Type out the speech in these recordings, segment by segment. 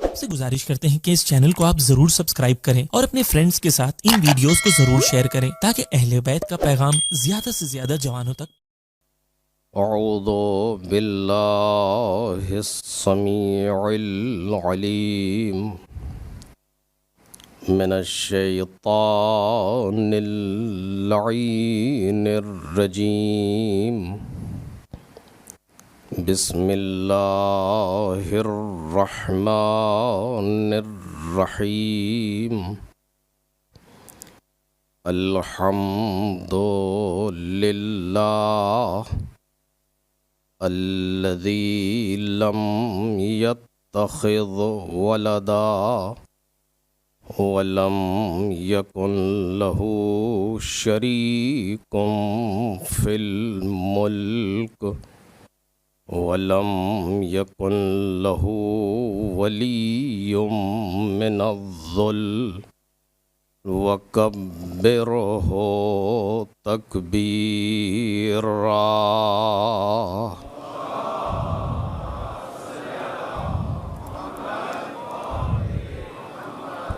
آپ سے گزارش کرتے ہیں کہ اس چینل کو آپ ضرور سبسکرائب کریں اور اپنے فرینڈز کے ساتھ ان ویڈیوز کو ضرور شیئر کریں تاکہ اہل بیت کا پیغام زیادہ سے زیادہ جوانوں تک. اعوذ باللہ السمیع العلیم من الشیطان اللعین الرجیم. بسم اللہ الرحمن الرحیم. الحمد للہ الذی لم یتخذ ولدا ولم یکن له شریک فی الملک ولم یکن له ولی من الذل وکبرہ تکبیرا.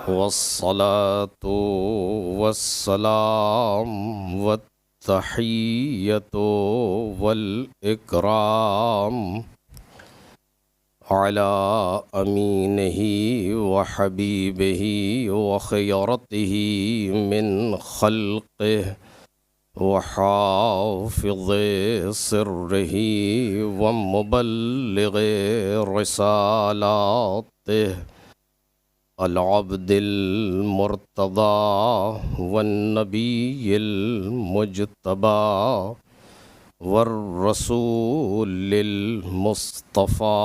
والصلاة والسلام والتحیۃ والإکرام علی امینہ وحبیبہ وخیرتہ من خلقہ وحافظ سرہ ومبلغ رسالاتہ العبد المرتضی والنبی المجتبی والرسول المصطفى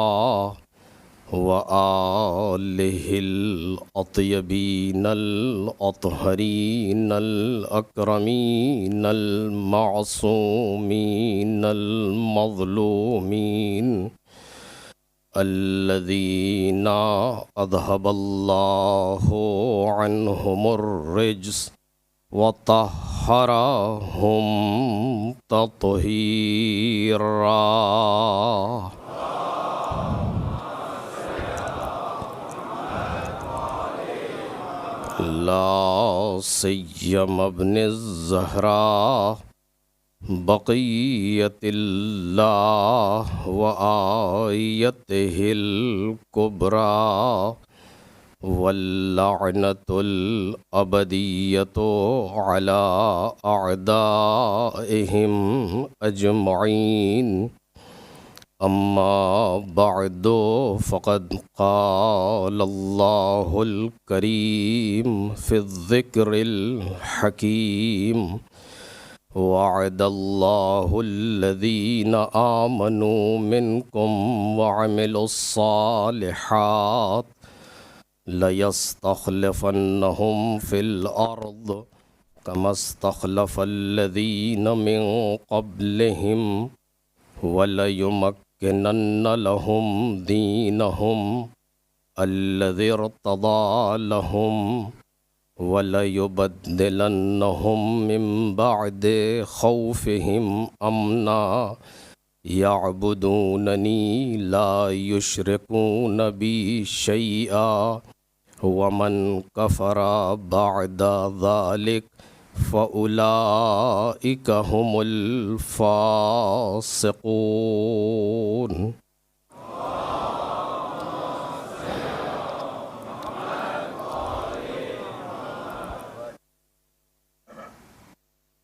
وآلہ الأطیبین الأطہرین الأکرمین المعصومین المظلومین الذین اذھب اللہ عنہم الرجس وطہرہم تطہیرا. لا سیم ابن الزہراء بقیت اللہ وآیتہ الکبریٰ واللعنۃ الابدیۃ علی اعدائہم اجمعین. اما بعد فقد قال اللہ الکریم فی الذکر الحکیم. وعد اللہ الذین آمنوا منکم وعملوا الصالحات لَيَسْتَخْلِفَنَّهُمْ فِي الْأَرْضِ كَمَا اسْتَخْلَفَ الَّذِينَ مِنْ قَبْلِهِمْ وَلَيُمَكِّنَنَّ لَهُمْ دِينَهُمْ الَّذِي ارْتَضَىٰ لَهُمْ وَلَيُبَدِّلَنَّهُمْ مِنْ بَعْدِ خَوْفِهِمْ أَمْنًا يَعْبُدُونَنِي لَا يُشْرِكُونَ بِي شَيْئًا ومن کفر بعد ذلك فأولئك هم الفاسقون.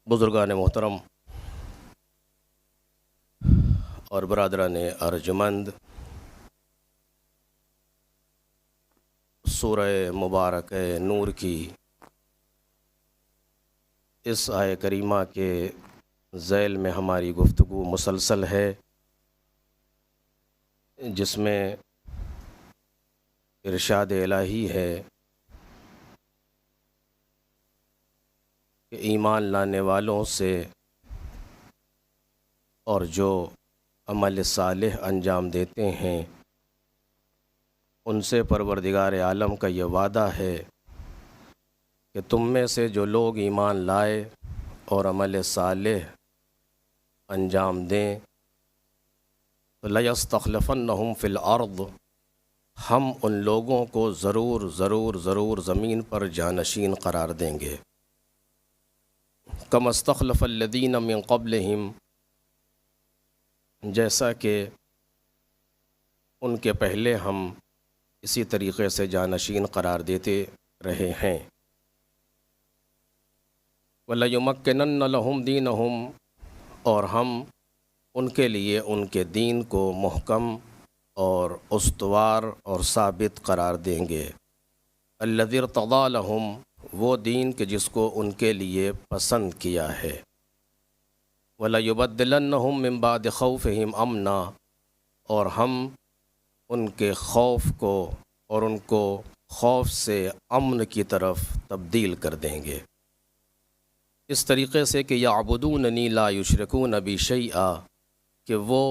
بزرگان محترم اور برادران ارجمند، سورہ مبارک نور کی اس آیہ کریمہ کے ذیل میں ہماری گفتگو مسلسل ہے، جس میں ارشاد الہی ہے کہ ایمان لانے والوں سے اور جو عمل صالح انجام دیتے ہیں ان سے پروردگار عالم کا یہ وعدہ ہے کہ تم میں سے جو لوگ ایمان لائے اور عمل صالح انجام دیں تو لَيَسْتَخْلِفَنَّهُمْ فِي الْأَرْضِ، ہم ان لوگوں کو ضرور ضرور ضرور زمین پر جانشین قرار دیں گے۔ کما استخلف الذین من قبلہم، جیسا کہ ان کے پہلے ہم اسی طریقے سے جانشین قرار دیتے رہے ہیں۔ وَلَيُمَكِّنَنَّ لَهُمْ دِينَهُمْ، اور ہم ان کے لیے ان کے دین کو محکم اور استوار اور ثابت قرار دیں گے۔ الَّذِي ارْتَضَىٰ لَهُمْ، وہ دین کہ جس کو ان کے لیے پسند کیا ہے۔ وَلَيُبَدِّلَنَّهُمْ مِن بَعْدِ خَوْفِهِمْ أَمْنًا، اور ہم ان کے خوف کو اور ان کو خوف سے امن کی طرف تبدیل کر دیں گے، اس طریقے سے کہ یعبدوننی لا یشرکون بی شیئا، کہ وہ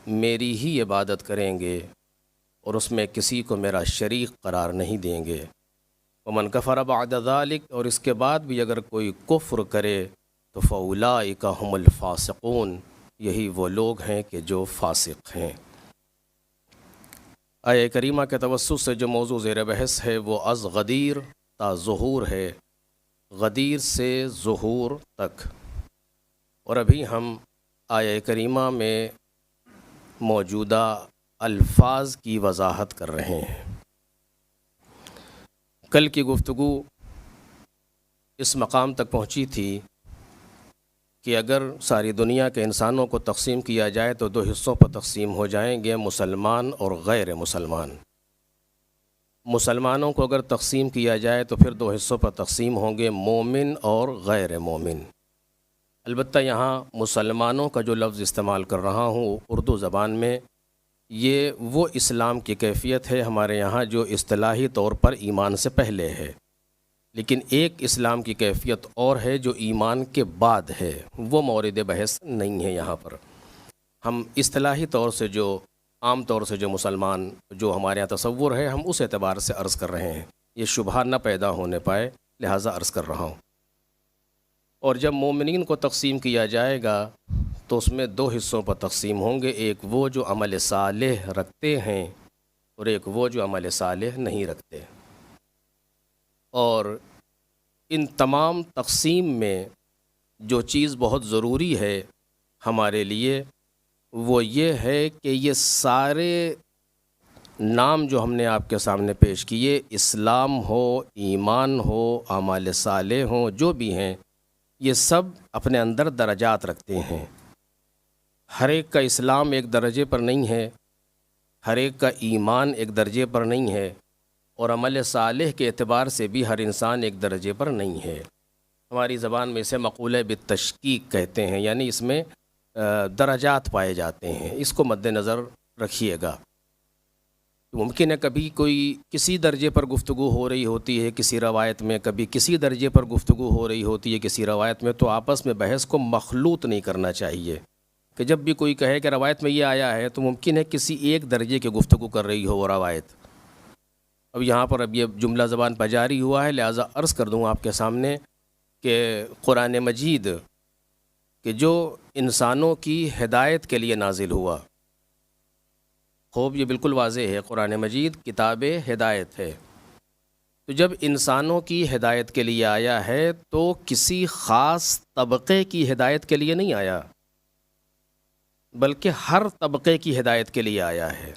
میری ہی عبادت کریں گے اور اس میں کسی کو میرا شریک قرار نہیں دیں گے۔ ومن کفر بعد ذلک، اور اس کے بعد بھی اگر کوئی کفر کرے تو فاولئک هم الفاسقون، یہی وہ لوگ ہیں کہ جو فاسق ہیں۔ آیہ کریمہ کے توسط سے جو موضوع زیر بحث ہے وہ از غدیر تا ظہور ہے، غدیر سے ظہور تک، اور ابھی ہم آیہ کریمہ میں موجودہ الفاظ کی وضاحت کر رہے ہیں۔ کل کی گفتگو اس مقام تک پہنچی تھی کہ اگر ساری دنیا کے انسانوں کو تقسیم کیا جائے تو دو حصوں پر تقسیم ہو جائیں گے، مسلمان اور غیر مسلمان۔ مسلمانوں کو اگر تقسیم کیا جائے تو پھر دو حصوں پر تقسیم ہوں گے، مومن اور غیر مومن۔ البتہ یہاں مسلمانوں کا جو لفظ استعمال کر رہا ہوں اردو زبان میں، یہ وہ اسلام کی کیفیت ہے ہمارے یہاں جو اصطلاحی طور پر ایمان سے پہلے ہے، لیکن ایک اسلام کی کیفیت اور ہے جو ایمان کے بعد ہے، وہ مورد بحث نہیں ہے یہاں پر۔ ہم اصطلاحی طور سے جو عام طور سے جو مسلمان جو ہمارے یہاں تصور ہے، ہم اس اعتبار سے عرض کر رہے ہیں، یہ شبہہ نہ پیدا ہونے پائے، لہٰذا عرض کر رہا ہوں۔ اور جب مومنین کو تقسیم کیا جائے گا تو اس میں دو حصوں پر تقسیم ہوں گے، ایک وہ جو عمل صالح رکھتے ہیں اور ایک وہ جو عمل صالح نہیں رکھتے۔ اور ان تمام تقسیم میں جو چیز بہت ضروری ہے ہمارے لیے وہ یہ ہے کہ یہ سارے نام جو ہم نے آپ کے سامنے پیش کیے، اسلام ہو، ایمان ہو، اعمال صالح ہوں، جو بھی ہیں، یہ سب اپنے اندر درجات رکھتے ہیں۔ ہر ایک کا اسلام ایک درجے پر نہیں ہے، ہر ایک کا ایمان ایک درجے پر نہیں ہے، اور عمل صالح کے اعتبار سے بھی ہر انسان ایک درجے پر نہیں ہے۔ ہماری زبان میں اسے مقولہ بالتشکیک کہتے ہیں، یعنی اس میں درجات پائے جاتے ہیں، اس کو مد نظر رکھیے گا۔ ممکن ہے کبھی کوئی کسی درجے پر گفتگو ہو رہی ہوتی ہے کسی روایت میں، کبھی کسی درجے پر گفتگو ہو رہی ہوتی ہے کسی روایت میں، تو آپس میں بحث کو مخلوط نہیں کرنا چاہیے کہ جب بھی کوئی کہے کہ روایت میں یہ آیا ہے تو ممکن ہے کسی ایک درجے کی گفتگو کر رہی ہو وہ روایت۔ اب یہاں پر اب یہ جملہ زبان پر جاری ہوا ہے، لہٰذا عرض کر دوں آپ کے سامنے کہ قرآن مجید کہ جو انسانوں کی ہدایت کے لیے نازل ہوا، خوب یہ بالکل واضح ہے، قرآن مجید کتاب ہدایت ہے، تو جب انسانوں کی ہدایت کے لیے آیا ہے تو کسی خاص طبقے کی ہدایت کے لیے نہیں آیا، بلکہ ہر طبقے کی ہدایت کے لیے آیا ہے۔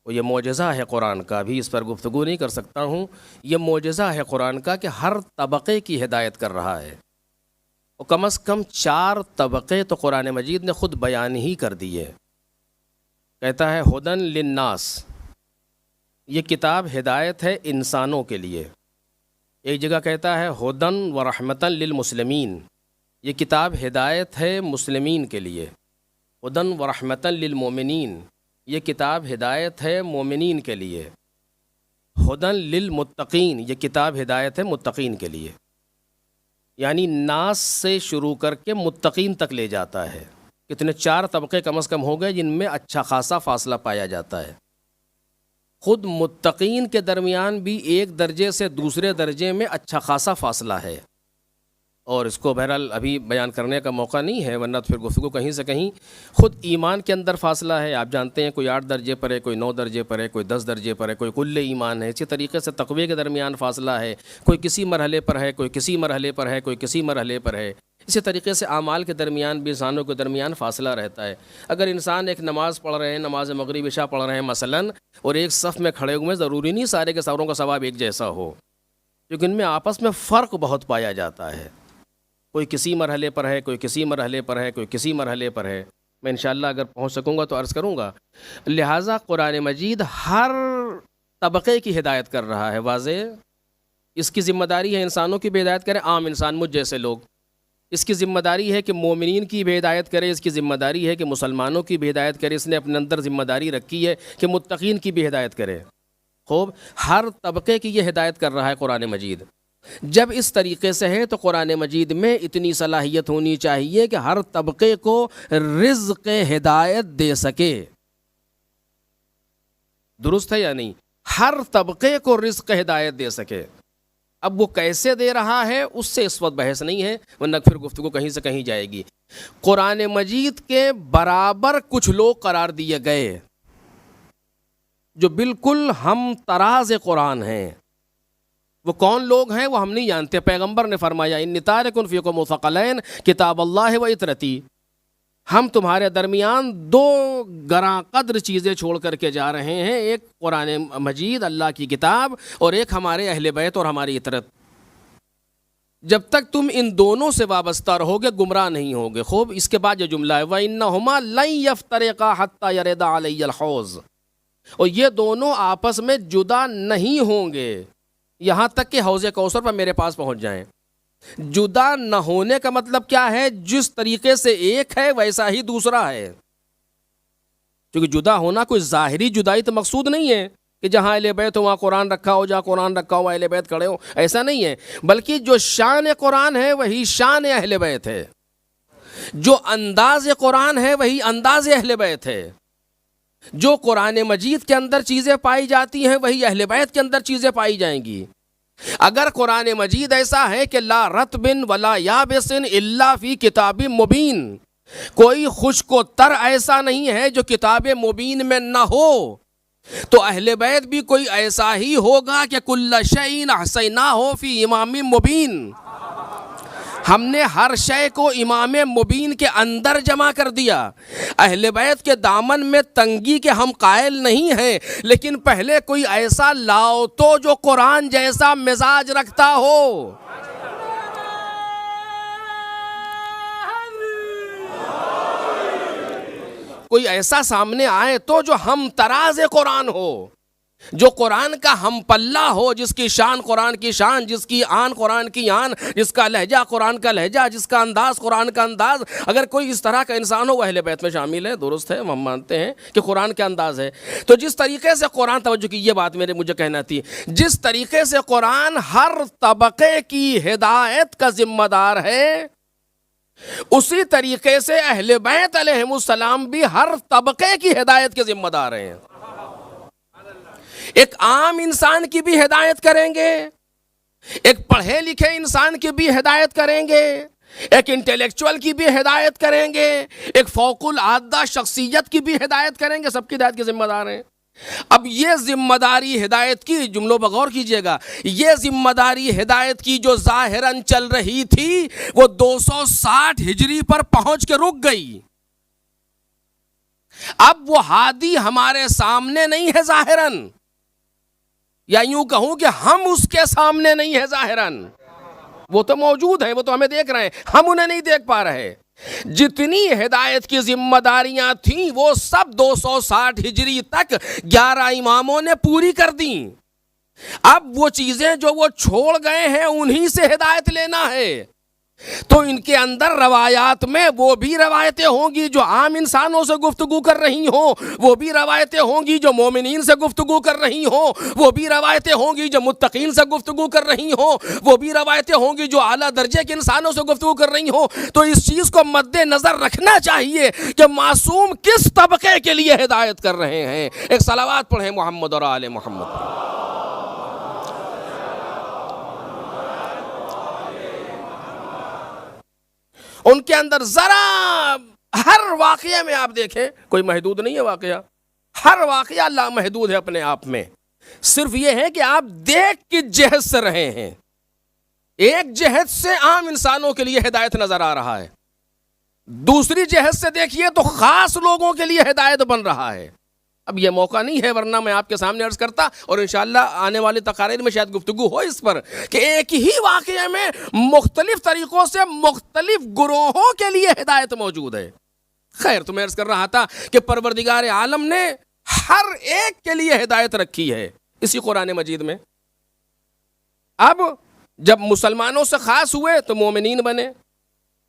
وہ یہ معجزہ ہے قرآن کا، بھی اس پر گفتگو نہیں کر سکتا ہوں، یہ معجزہ ہے قرآن کا کہ ہر طبقے کی ہدایت کر رہا ہے، اور کم از کم 4 طبقے تو قرآن مجید نے خود بیان ہی کر دیے۔ کہتا ہے ہدن للناس، یہ کتاب ہدایت ہے انسانوں کے لیے۔ ایک جگہ کہتا ہے ہدن و رحمتن للمسلمین، یہ کتاب ہدایت ہے مسلمین کے لیے۔ ہدن و رحمتن للمومنین، یہ کتاب ہدایت ہے مومنین کے لیے۔ ہدن للمتقین، یہ کتاب ہدایت ہے متقین کے لیے۔ یعنی ناس سے شروع کر کے متقین تک لے جاتا ہے۔ کتنے 4 طبقے کم از کم ہو گئے جن میں اچھا خاصا فاصلہ پایا جاتا ہے۔ خود متقین کے درمیان بھی ایک درجے سے دوسرے درجے میں اچھا خاصا فاصلہ ہے، اور اس کو بہرحال ابھی بیان کرنے کا موقع نہیں ہے، ورنہ تو پھر گفتگو کہیں سے کہیں۔ خود ایمان کے اندر فاصلہ ہے، آپ جانتے ہیں کوئی 8 درجے پر ہے، کوئی 9 درجے پر ہے، کوئی 10 درجے پر ہے، کوئی کل ایمان ہے۔ اسی طریقے سے تقوی کے درمیان فاصلہ ہے، کوئی کسی مرحلے پر ہے، کوئی کسی مرحلے پر ہے، کوئی کسی مرحلے پر ہے۔ اسی طریقے سے اعمال کے درمیان بھی انسانوں کے درمیان فاصلہ رہتا ہے۔ اگر انسان ایک نماز پڑھ رہے ہیں، نماز مغرب عشاء پڑھ رہے ہیں مثلاً، اور ایک صف میں کھڑے ہوئے، ضروری نہیں سارے کے ساروں کا ثواب ایک جیسا ہو، کیونکہ ان میں آپس میں فرق بہت پایا جاتا ہے۔ کوئی کسی مرحلے پر ہے، کوئی کسی مرحلے پر ہے، کوئی کسی مرحلے پر ہے۔ میں انشاءاللہ اگر پہنچ سکوں گا تو عرض کروں گا۔ لہٰذا قرآن مجید ہر طبقے کی ہدایت کر رہا ہے، واضح۔ اس کی ذمہ داری ہے انسانوں کی بھی ہدایت کرے، عام انسان مجھ جیسے لوگ۔ اس کی ذمہ داری ہے کہ مومنین کی بھی ہدایت کرے، اس کی ذمہ داری ہے کہ مسلمانوں کی بھی ہدایت کرے۔ اس نے اپنے اندر ذمہ داری رکھی ہے کہ متقین کی بھی ہدایت کرے۔ خوب، ہر طبقے کی یہ ہدایت کر رہا ہے قرآن مجید۔ جب اس طریقے سے ہے تو قرآن مجید میں اتنی صلاحیت ہونی چاہیے کہ ہر طبقے کو رزق ہدایت دے سکے۔ درست ہے یا نہیں؟ ہر طبقے کو رزق ہدایت دے سکے۔ اب وہ کیسے دے رہا ہے اس سے اس وقت بحث نہیں ہے، ورنہ پھر گفتگو کہیں سے کہیں جائے گی۔ قرآن مجید کے برابر کچھ لوگ قرار دیے گئے جو بالکل ہم تراز قرآن ہیں۔ وہ کون لوگ ہیں وہ ہم نہیں جانتے۔ پیغمبر نے فرمایا انی تارک فیکم ثقلین کتاب اللہ و اطرتی، ہم تمہارے درمیان 2 گراں قدر چیزیں چھوڑ کر کے جا رہے ہیں، ایک قرآن مجید اللہ کی کتاب، اور ایک ہمارے اہل بیت اور ہماری اطرت۔ جب تک تم ان دونوں سے وابستہ رہو گے گمراہ نہیں ہوگے۔ خوب، اس کے بعد یہ جملہ ہے وَإِنَّهُمَا لَن يَفْتَرِقَا حَتَّى يَرِدَ عَلَيَّ الْحَوْض، اور یہ دونوں آپس میں جدا نہیں ہوں گے یہاں تک کہ حوض کوثر پر میرے پاس پہنچ جائیں۔ جدا نہ ہونے کا مطلب کیا ہے؟ جس طریقے سے ایک ہے ویسا ہی دوسرا ہے۔ کیونکہ جدا ہونا کوئی ظاہری جدائی تو مقصود نہیں ہے کہ جہاں اہل بیت ہو وہاں قرآن رکھا ہو، جہاں قرآن رکھا ہو اہل بیت کھڑے ہو، ایسا نہیں ہے۔ بلکہ جو شان قرآن ہے وہی شان اہل بیت ہے، جو انداز قرآن ہے وہی انداز اہل بیت ہے، جو قرآن مجید کے اندر چیزیں پائی جاتی ہیں وہی اہل بیت کے اندر چیزیں پائی جائیں گی۔ اگر قرآن مجید ایسا ہے کہ لا رطب ولا یابس الا فی کتاب مبین، کوئی خشک و تر ایسا نہیں ہے جو کتاب مبین میں نہ ہو، تو اہل بیت بھی کوئی ایسا ہی ہوگا کہ کل شیء احصیناہ فی امام مبین، ہم نے ہر شے کو امام مبین کے اندر جمع کر دیا۔ اہل بیت کے دامن میں تنگی کے ہم قائل نہیں ہیں، لیکن پہلے کوئی ایسا لاؤ تو جو قرآن جیسا مزاج رکھتا ہو۔ کوئی ایسا سامنے آئے تو جو ہم تراز قرآن ہو، جو قرآن کا ہم پلہ ہو، جس کی شان قرآن کی شان، جس کی آن قرآن کی آن، جس کا لہجہ قرآن کا لہجہ، جس کا انداز قرآن کا انداز۔ اگر کوئی اس طرح کا انسان ہو وہ اہل بیت میں شامل ہے، درست ہے، ہم مانتے ہیں کہ قرآن کا انداز ہے۔ تو جس طریقے سے قرآن، توجہ کی یہ بات مجھے کہنا تھی، جس طریقے سے قرآن ہر طبقے کی ہدایت کا ذمہ دار ہے، اسی طریقے سے اہل بیت علیہم السلام بھی ہر طبقے کی ہدایت کے ذمہ دار ہیں۔ ایک عام انسان کی بھی ہدایت کریں گے، ایک پڑھے لکھے انسان کی بھی ہدایت کریں گے، ایک انٹلیکچوئل کی بھی ہدایت کریں گے، ایک فوق العادہ شخصیت کی بھی ہدایت کریں گے، سب کی ہدایت کے ذمہ دار ہیں۔ اب یہ ذمہ داری ہدایت کی، جملوں پر غور کیجئے گا، یہ ذمہ داری ہدایت کی جو ظاہراً چل رہی تھی وہ 260 ہجری پر پہنچ کے رک گئی۔ اب وہ ہادی ہمارے سامنے نہیں ہے ظاہراً، یا یوں کہوں کہ ہم اس کے سامنے نہیں ہے ظاہراً، وہ تو موجود ہیں، وہ تو ہمیں دیکھ رہے ہیں، ہم انہیں نہیں دیکھ پا رہے۔ جتنی ہدایت کی ذمہ داریاں تھیں وہ سب 260 ہجری تک 11 اماموں نے پوری کر دیں۔ اب وہ چیزیں جو وہ چھوڑ گئے ہیں انہی سے ہدایت لینا ہے۔ تو ان کے اندر روایات میں وہ بھی روایتیں ہوں گی جو عام انسانوں سے گفتگو کر رہی ہوں، وہ بھی روایتیں ہوں گی جو مومنین سے گفتگو کر رہی ہوں، وہ بھی روایتیں ہوں گی جو متقین سے گفتگو کر رہی ہوں، وہ بھی روایتیں ہوں گی جو اعلیٰ درجے کے انسانوں سے گفتگو کر رہی ہوں۔ تو اس چیز کو مد نظر رکھنا چاہیے کہ معصوم کس طبقے کے لیے ہدایت کر رہے ہیں۔ ایک صلوات پڑھیں محمد اور آل محمد۔ ان کے اندر ذرا ہر واقعے میں آپ دیکھیں کوئی محدود نہیں ہے واقعہ، ہر واقعہ لامحدود ہے اپنے آپ میں، صرف یہ ہے کہ آپ دیکھ کس جہت سے رہے ہیں۔ ایک جہت سے عام انسانوں کے لیے ہدایت نظر آ رہا ہے، دوسری جہت سے دیکھیے تو خاص لوگوں کے لیے ہدایت بن رہا ہے۔ اب یہ موقع نہیں ہے، ورنہ میں آپ کے سامنے عرض کرتا، اور انشاءاللہ آنے والے تقاریر میں شاید گفتگو ہو اس پر، کہ ایک ہی واقعے میں مختلف طریقوں سے مختلف گروہوں کے لیے ہدایت موجود ہے۔ خیر، تو میں عرض کر رہا تھا کہ پروردگار عالم نے ہر ایک کے لیے ہدایت رکھی ہے اسی قرآن مجید میں۔ اب جب مسلمانوں سے خاص ہوئے تو مومنین بنے،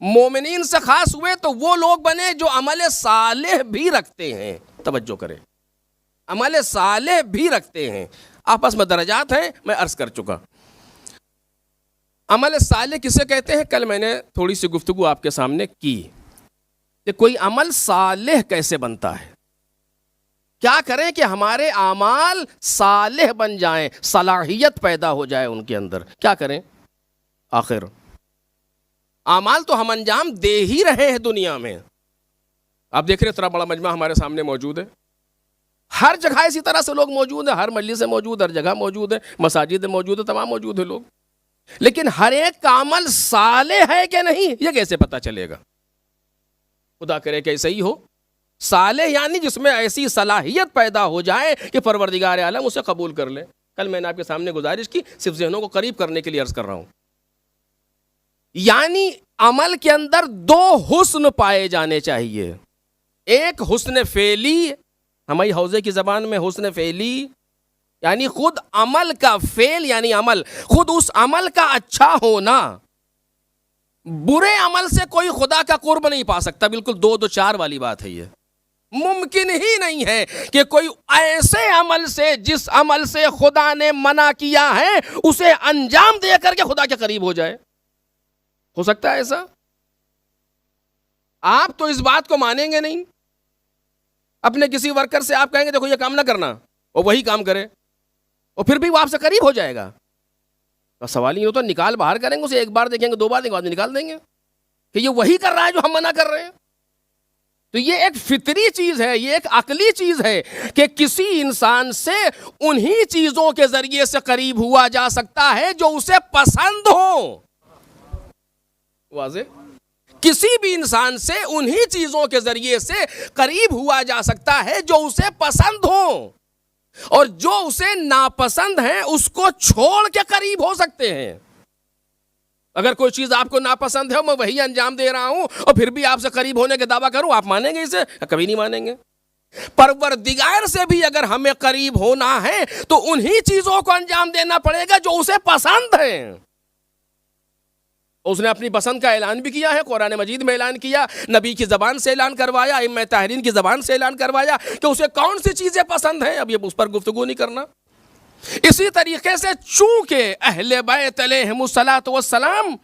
مومنین سے خاص ہوئے تو وہ لوگ بنے جو عمل صالح بھی رکھتے ہیں۔ توجہ کریں، عمل صالح بھی رکھتے ہیں، آپس میں درجات ہیں، میں عرض کر چکا۔ عمل صالح کسے کہتے ہیں؟ کل میں نے تھوڑی سی گفتگو آپ کے سامنے کی کہ کوئی عمل صالح کیسے بنتا ہے، کیا کریں کہ ہمارے اعمال صالح بن جائیں، صلاحیت پیدا ہو جائے ان کے اندر، کیا کریں؟ آخر اعمال تو ہم انجام دے ہی رہے ہیں دنیا میں۔ آپ دیکھ رہے اتنا بڑا مجمع ہمارے سامنے موجود ہے، ہر جگہ اسی طرح سے لوگ موجود ہیں، ہر مجلس سے موجود، ہر جگہ موجود ہے، مساجد میں موجود ہے، تمام موجود ہیں لوگ، لیکن ہر ایک کا عمل صالح ہے کہ نہیں یہ کیسے پتہ چلے گا؟ خدا کرے کہ ایسا ہی ہو، صالح یعنی جس میں ایسی صلاحیت پیدا ہو جائے کہ پروردگار عالم اسے قبول کر لے۔ کل میں نے آپ کے سامنے گزارش کی، صرف ذہنوں کو قریب کرنے کے لیے عرض کر رہا ہوں، یعنی عمل کے اندر دو حسن پائے جانے چاہیے۔ ایک حسن فعلی، ہماری حوزے کی زبان میں حسن فعلی یعنی خود عمل کا، فعل یعنی عمل، خود اس عمل کا اچھا ہونا۔ برے عمل سے کوئی خدا کا قرب نہیں پا سکتا، بالکل دو دو چار والی بات ہے، یہ ممکن ہی نہیں ہے کہ کوئی ایسے عمل سے، جس عمل سے خدا نے منع کیا ہے، اسے انجام دے کر کے خدا کے قریب ہو جائے۔ ہو سکتا ہے ایسا؟ آپ تو اس بات کو مانیں گے نہیں۔ اپنے کسی ورکر سے آپ کہیں گے دیکھو یہ کام نہ کرنا، اور وہی کام کرے، اور پھر بھی وہ آپ سے قریب ہو جائے گا۔ تو سوال یہ ہوتا ہے نکال باہر کریں گے اسے، ایک بار دیکھیں گے، دو بار دیکھیں گے، بعد نکال دیں گے کہ یہ وہی کر رہا ہے جو ہم منع کر رہے ہیں۔ تو یہ ایک فطری چیز ہے، یہ ایک عقلی چیز ہے کہ کسی انسان سے انہی چیزوں کے ذریعے سے قریب ہوا جا سکتا ہے جو اسے پسند ہو۔ واضح؟ کسی بھی انسان سے انہی چیزوں کے ذریعے سے قریب ہوا جا سکتا ہے جو اسے پسند ہو، اور جو اسے ناپسند ہیں اس کو چھوڑ کے قریب ہو سکتے ہیں۔ اگر کوئی چیز آپ کو ناپسند ہے، میں وہی انجام دے رہا ہوں، اور پھر بھی آپ سے قریب ہونے کے دعویٰ کروں، آپ مانیں گے اسے؟ کبھی نہیں مانیں گے۔ پروردگار سے بھی اگر ہمیں قریب ہونا ہے تو انہی چیزوں کو انجام دینا پڑے گا جو اسے پسند ہیں۔ اس نے اپنی پسند کا اعلان بھی کیا ہے، قرآن مجید میں اعلان کیا، نبی کی زبان سے اعلان کروایا، ائمہ طاہرین کی زبان سے اعلان کروایا کہ اسے کون سی چیزیں پسند ہیں۔ اب یہ اس پر گفتگو نہیں کرنا۔ اسی طریقے سے چونکہ اہل بیت علیہم الصلاۃ والسلام،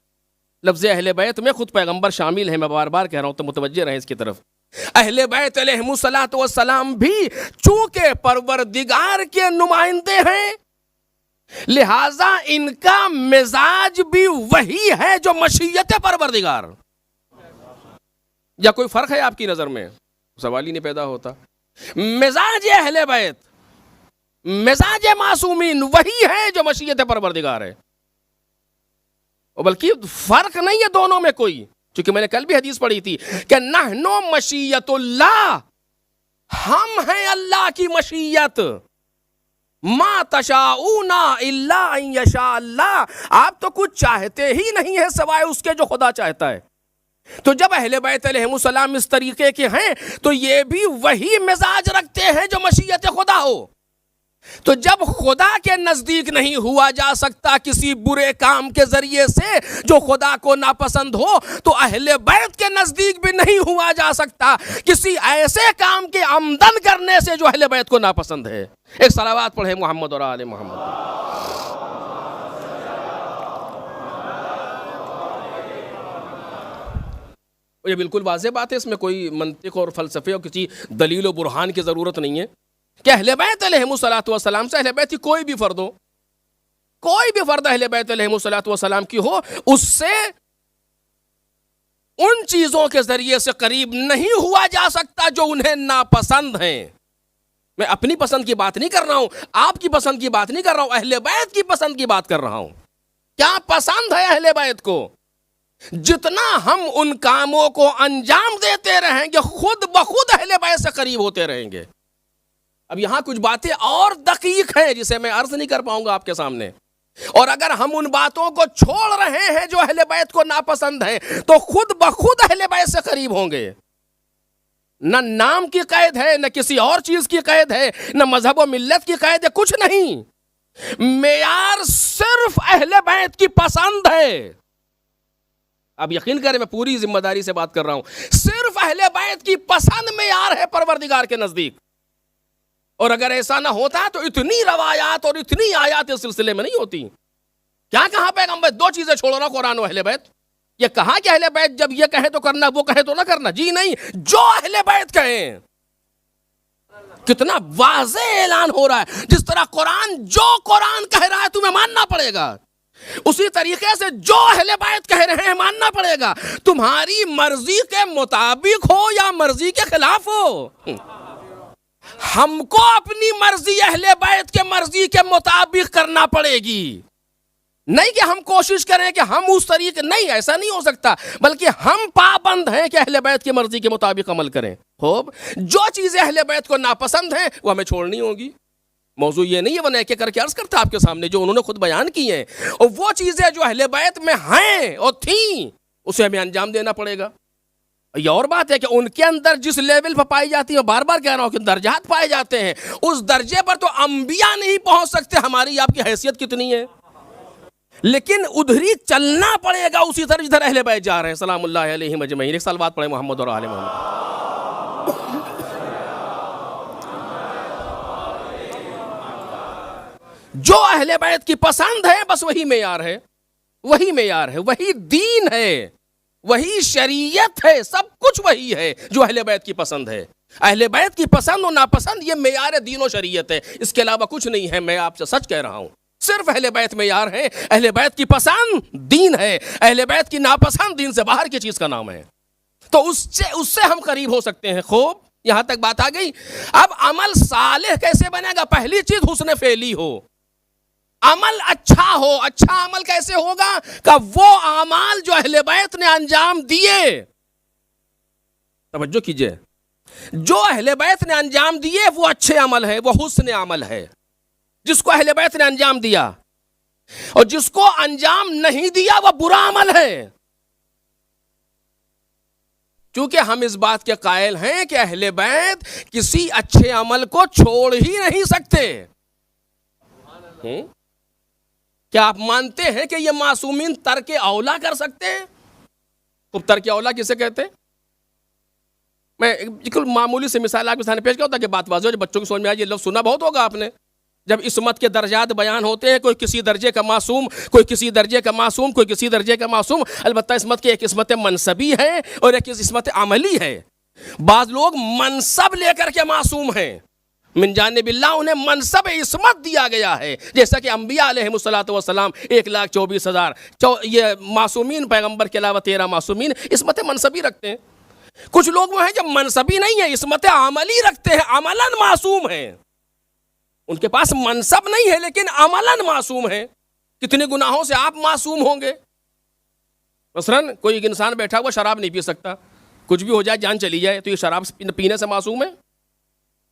لفظ اہل بیت میں خود پیغمبر شامل ہیں، میں بار بار کہہ رہا ہوں تو متوجہ رہیں اس کی طرف۔ اہل بیت علیہم الصلاۃ والسلام بھی چونکہ پروردگار کے نمائندے ہیں، لہذا ان کا مزاج بھی وہی ہے جو مشیت پروردگار۔ یا کوئی فرق ہے آپ کی نظر میں؟ سوال ہی نہیں پیدا ہوتا۔ مزاج اہل بیت، مزاج معصومین وہی ہے جو مشیت پروردگار ہے، اور بلکہ فرق نہیں ہے دونوں میں کوئی، چونکہ میں نے کل بھی حدیث پڑھی تھی کہ نحنو مشیت اللہ، ہم ہیں اللہ کی مشیت، ما تشاؤون الا ان یشاء اللہ، آپ تو کچھ چاہتے ہی نہیں ہیں سوائے اس کے جو خدا چاہتا ہے۔ تو جب اہل بیت علیہم السلام اس طریقے کے ہیں تو یہ بھی وہی مزاج رکھتے ہیں جو مشیت خدا ہو۔ تو جب خدا کے نزدیک نہیں ہوا جا سکتا کسی برے کام کے ذریعے سے جو خدا کو ناپسند ہو، تو اہل بیت کے نزدیک بھی نہیں ہوا جا سکتا کسی ایسے کام کے عمدن کرنے سے جو اہل بیت کو ناپسند ہے۔ ایک صلوات پڑھیں محمد اور آل محمد۔ یہ بالکل واضح بات ہے، اس میں کوئی منطق اور فلسفے اور کسی دلیل و برہان کی ضرورت نہیں ہے کہ اہل بیت علیہم الصلاۃ والسلام سے، اہل بیت کی کوئی بھی فرد ہو، کوئی بھی فرد اہل بیت علیہم الصلاۃ والسلام کی ہو، اس سے ان چیزوں کے ذریعے سے قریب نہیں ہوا جا سکتا جو انہیں ناپسند ہیں. میں اپنی پسند کی بات نہیں کر رہا ہوں, آپ کی پسند کی بات نہیں کر رہا ہوں, اہل بیت کی پسند کی بات کر رہا ہوں. کیا پسند ہے اہل بیت کو؟ جتنا ہم ان کاموں کو انجام دیتے رہیں گے خود بخود اہل بیت سے قریب ہوتے رہیں گے. اب یہاں کچھ باتیں اور دقیق ہیں جسے میں عرض نہیں کر پاؤں گا آپ کے سامنے, اور اگر ہم ان باتوں کو چھوڑ رہے ہیں جو اہل بیت کو ناپسند ہیں تو خود بخود اہل بیت سے قریب ہوں گے. نہ نام کی قید ہے, نہ کسی اور چیز کی قید ہے, نہ مذہب و ملت کی قید ہے, کچھ نہیں. معیار صرف اہل بیت کی پسند ہے. اب یقین کریں میں پوری ذمہ داری سے بات کر رہا ہوں, صرف اہل بیت کی پسند معیار ہے پروردگار کے نزدیک. اور اگر ایسا نہ ہوتا تو اتنی روایات اور اتنی آیات اس سلسلے میں نہیں ہوتی. کیا کہا پیغمبر؟ دو چیزیں چھوڑنا, قرآن و اہل بیت. یہ کہا کہ اہل بیت جب یہ کہے تو کرنا, وہ کہے تو نہ کرنا. جی نہیں, جو اہل بیت کہیں. کتنا واضح اعلان ہو رہا ہے. جس طرح قرآن جو قرآن کہہ رہا ہے تمہیں ماننا پڑے گا, اسی طریقے سے جو اہل بیت کہہ رہے ہیں ماننا پڑے گا, تمہاری مرضی کے مطابق ہو یا مرضی کے خلاف ہو. ہم کو اپنی مرضی اہل بیت کے مرضی کے مطابق کرنا پڑے گی. نہیں کہ ہم کوشش کریں کہ ہم اس طریقے, نہیں, ایسا نہیں ہو سکتا, بلکہ ہم پابند ہیں کہ اہل بیت کی مرضی کے مطابق عمل کریں. خوب, جو چیزیں اہل بیت کو ناپسند ہیں وہ ہمیں چھوڑنی ہوگی. موضوع یہ نہیں ہے وہ نیکے کر کے عرض کرتا آپ کے سامنے جو انہوں نے خود بیان کی ہیں, اور وہ چیزیں جو اہل بیت میں ہیں اور تھیں اسے ہمیں انجام دینا پڑے گا. یہ اور بات ہے کہ ان کے اندر جس لیول پر پائی جاتی ہے, بار بار کہہ رہا ہوں کہ درجات پائے جاتے ہیں, اس درجے پر تو انبیاء نہیں پہنچ سکتے. ہماری آپ کی حیثیت کتنی ہے, لیکن ادھری چلنا پڑے گا اسی طرح جدھر اہل بیت جا رہے ہیں سلام اللہ علیہم اجمعین. ایک سال بعد پڑھے محمد اور آل محمد. جو اہل بیت کی پسند ہے بس وہی معیار ہے, وہی معیار ہے, وہی دین ہے, وہی شریعت ہے, سب کچھ وہی ہے جو اہل بیت کی پسند ہے. اہل بیت کی پسند و ناپسند یہ معیار دین و شریعت ہے, اس کے علاوہ کچھ نہیں ہے. میں آپ سے سچ کہہ رہا ہوں, صرف اہل بیت معیار ہے. اہل بیت کی پسند دین ہے, اہل بیت کی ناپسند دین سے باہر کی چیز کا نام ہے. تو اس سے ہم قریب ہو سکتے ہیں. خوب, یہاں تک بات آ گئی. اب عمل صالح کیسے بنے گا؟ پہلی چیز حسن فعلی ہو, عمل اچھا ہو. اچھا عمل کیسے ہوگا؟ کہ وہ اعمال جو اہل بیت نے انجام دیے, توجہ کیجئے, جو اہل بیت نے انجام دیے وہ اچھے عمل ہے, وہ حسن عمل ہے جس کو اہل بیت نے انجام دیا, اور جس کو انجام نہیں دیا وہ برا عمل ہے. چونکہ ہم اس بات کے قائل ہیں کہ اہل بیت کسی اچھے عمل کو چھوڑ ہی نہیں سکتے. کیا آپ مانتے ہیں کہ یہ معصومین ترک اولا کر سکتے ہیں؟ خب ترک اولا کسے کہتے ہیں؟ میں ایک معمولی سے مثال آپ کے سامنے پیش کرتا کہ بات واضح ہو, جب بچوں کی سمجھ میں آئے. یہ لفظ سنا بہت ہوگا آپ نے, جب عصمت کے درجات بیان ہوتے ہیں, کوئی کسی درجے کا معصوم, کوئی کسی درجے کا معصوم, کوئی کسی درجے کا معصوم. البتہ عصمت کی ایک عصمت منصبی ہے اور ایک عصمت عملی ہے. بعض لوگ منصب لے کر کے معصوم ہیں, من جانب اللہ انہیں منصب عصمت دیا گیا ہے, جیسا کہ انبیاء علیہم السلام 1,24,000 یہ معصومین, پیغمبر کے علاوہ 13 معصومین عصمت منصبی رکھتے ہیں. کچھ لوگ وہ ہیں جو منصبی نہیں ہیں, عصمت عملی رکھتے ہیں, عملاً معصوم ہیں. ان کے پاس منصب نہیں ہے لیکن عملاً معصوم ہیں. کتنے گناہوں سے آپ معصوم ہوں گے. مثلاً کوئی ایک انسان بیٹھا ہوا شراب نہیں پی سکتا, کچھ بھی ہو جائے, جان چلی جائے, تو یہ شراب پینے سے معصوم ہے,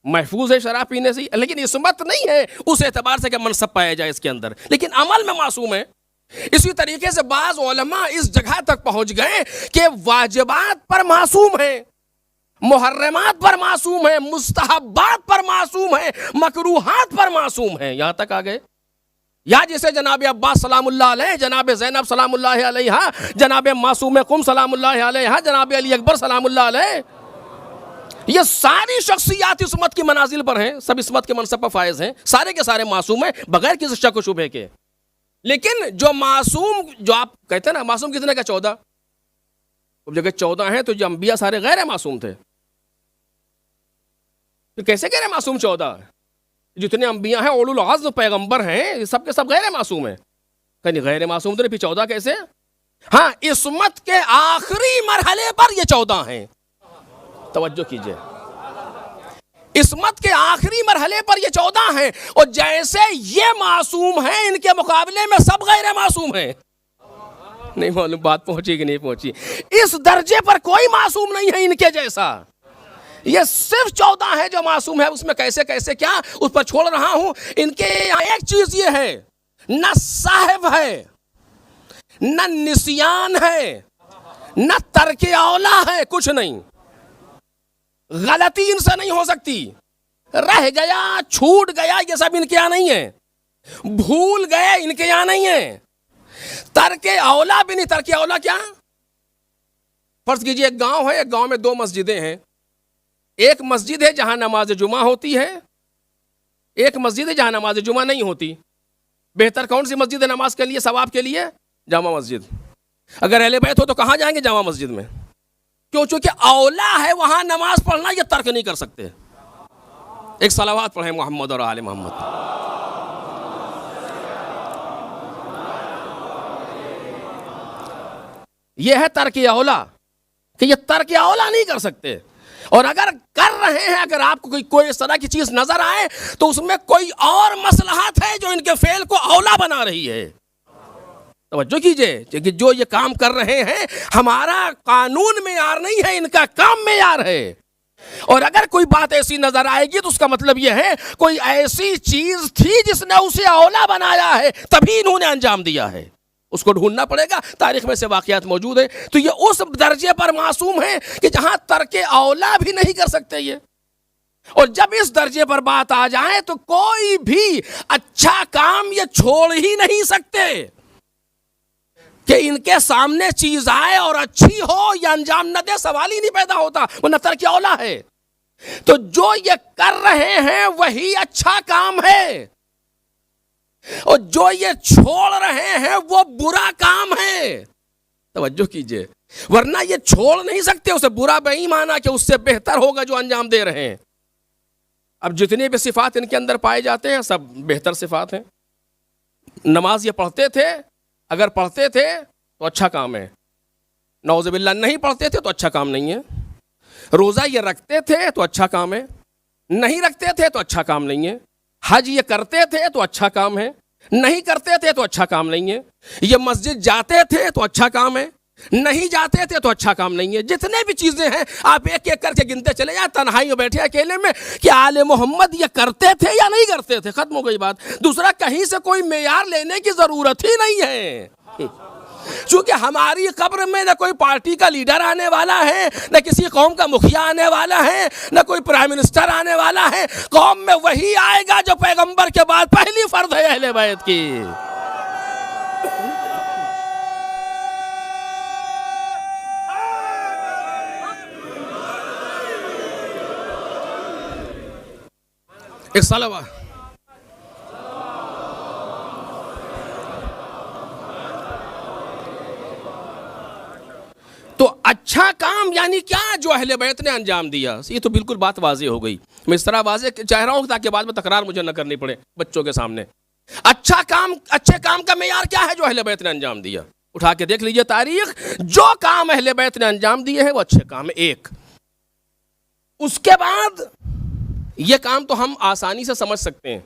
محفوظ ہے شراب پینے سے, لیکن عصمت نہیں ہے اس اعتبار سے کہ منصب پایا جائے اس کے اندر, لیکن عمل میں معصوم ہے. اسی طریقے سے بعض علماء اس جگہ تک پہنچ گئے کہ واجبات پر معصوم ہیں, محرمات پر معصوم ہیں, مستحبات پر معصوم ہیں, مکروہات پر معصوم ہیں. یہاں تک آ گئے. یا جیسے جناب عباس سلام اللہ علیہ, جناب زینب سلام اللہ علیہ, جناب معصوم قم سلام اللہ علیہ, جناب علی اکبر سلام اللہ علیہ, یہ ساری شخصیات عصمت کی منازل پر ہیں, سب عصمت کے منصب پر فائز ہیں, سارے کے سارے معصوم ہیں بغیر کسی شک و شبہ کے. لیکن جو معصوم, جو آپ کہتے ہیں نا معصوم کتنے کا 14, اب جگہ 14 ہیں تو جو انبیاء سارے غیر معصوم تھے, تو کیسے کہہ رہے معصوم 14؟ جتنے انبیاء ہیں اولو العزم پیغمبر ہیں, سب کے سب غیر معصوم ہیں. کہیں غیر معصوم تو نہیں, پھر 14 کیسے؟ ہاں عصمت کے آخری مرحلے پر یہ 14 ہیں. توجہ کیجئے, عصمت کے آخری مرحلے پر یہ 14 ہیں, اور جیسے یہ معصوم ہیں ان کے مقابلے میں سب غیر معصوم ہیں. نہیں معلوم بات پہنچی کہ نہیں پہنچی. اس درجے پر کوئی معصوم نہیں ہے ان کے جیسا. یہ صرف 14 ہے جو معصوم ہے, اس میں کیسے کیسے کیا اس پر چھوڑ رہا ہوں. ان کے یہاں ایک چیز یہ ہے, نہ صاحب ہے, نہ نسیان ہے, نہ ترک اولا ہے, کچھ نہیں. غلطی ان سے نہیں ہو سکتی. رہ گیا, چھوٹ گیا, یہ سب ان کے یہاں نہیں ہے. بھول گئے, ان کے یہاں نہیں ہے. ترک اولا بھی نہیں. ترک اولا کیا؟ فرض کیجئے ایک گاؤں ہے, ایک گاؤں میں 2 مسجدیں ہیں. ایک مسجد ہے جہاں نماز جمعہ ہوتی ہے, ایک مسجد ہے جہاں نماز جمعہ نہیں ہوتی. بہتر کون سی مسجد ہے نماز کے لیے, ثواب کے لیے؟ جامع مسجد. اگر اہل بیت ہو تو کہاں جائیں گے؟ جامع مسجد میں. کیوں؟ چونکہ اولا ہے وہاں نماز پڑھنا, یہ ترک نہیں کر سکتے. ایک صلوات پڑھیں محمد اور آل محمد. یہ ہے ترک اولا, کہ یہ ترک اولا نہیں کر سکتے. اور اگر کر رہے ہیں, اگر آپ کو کوئی اس طرح کی چیز نظر آئے تو اس میں کوئی اور مصلحت ہے جو ان کے فعل کو اولا بنا رہی ہے. توجہ کیجئے کہ جو یہ کام کر رہے ہیں ہمارا قانون معیار نہیں ہے, ان کا کام معیار ہے. اور اگر کوئی بات ایسی نظر آئے گی تو اس کا مطلب یہ ہے کوئی ایسی چیز تھی جس نے اسے اولا بنایا ہے, تبھی انہوں نے انجام دیا ہے. اس کو ڈھونڈنا پڑے گا, تاریخ میں سے واقعات موجود ہیں. تو یہ اس درجے پر معصوم ہیں کہ جہاں ترک اولا بھی نہیں کر سکتے یہ. اور جب اس درجے پر بات آ جائے تو کوئی بھی اچھا کام یہ چھوڑ ہی نہیں سکتے کہ ان کے سامنے چیز آئے اور اچھی ہو یا انجام نہ دے, سوال ہی نہیں پیدا ہوتا, وہ نہ ترک اولا ہے. تو جو یہ کر رہے ہیں وہی اچھا کام ہے, اور جو یہ چھوڑ رہے ہیں وہ برا کام ہے. توجہ کیجئے, ورنہ یہ چھوڑ نہیں سکتے اسے. برا بہی مانا کہ اس سے بہتر ہوگا جو انجام دے رہے ہیں. اب جتنے بھی صفات ان کے اندر پائے جاتے ہیں سب بہتر صفات ہیں. نماز یہ پڑھتے تھے, اگر پڑھتے تھے تو اچھا کام ہے. نعوذ باللہ نہیں پڑھتے تھے تو اچھا کام نہیں ہے. روزہ یہ رکھتے تھے تو اچھا کام ہے, نہیں رکھتے تھے تو اچھا کام نہیں ہے. حج یہ کرتے تھے تو اچھا کام ہے, نہیں کرتے تھے تو اچھا کام نہیں ہے. یہ مسجد جاتے تھے تو اچھا کام ہے, نہیں جاتے تھے تو اچھا کام نہیں ہے. جتنے بھی چیزیں ہیں آپ ایک ایک کر کے گنتے چلے جائیں, تنہائی میں بیٹھے اکیلے میں, کہ آل محمد یہ کرتے تھے یا نہیں کرتے تھے, ختم ہو گئی بات. دوسرا کہیں سے کوئی معیار لینے کی ضرورت ہی نہیں ہے. چونکہ ہماری قبر میں نہ کوئی پارٹی کا لیڈر آنے والا ہے, نہ کسی قوم کا مکھیا آنے والا ہے, نہ کوئی پرائم منسٹر آنے والا ہے. قوم میں وہی آئے گا جو پیغمبر کے بعد پہلی فرد ہے اہل بیت کی. ایک صلوات. تو اچھا کام یعنی کیا جو اہل بیت نے انجام دیا, یہ تو بالکل بات واضح ہو گئی. میں اس طرح واضح چاہ رہا ہوں تاکہ بعد میں تکرار مجھے نہ کرنی پڑے بچوں کے سامنے. اچھا کام, اچھے کام کا معیار کیا ہے جو اہل بیت نے انجام دیا؟ اٹھا کے دیکھ لیجئے تاریخ, جو کام اہل بیت نے انجام دیے ہیں وہ اچھے کام ہیں. ایک, اس کے بعد یہ کام تو ہم آسانی سے سمجھ سکتے ہیں,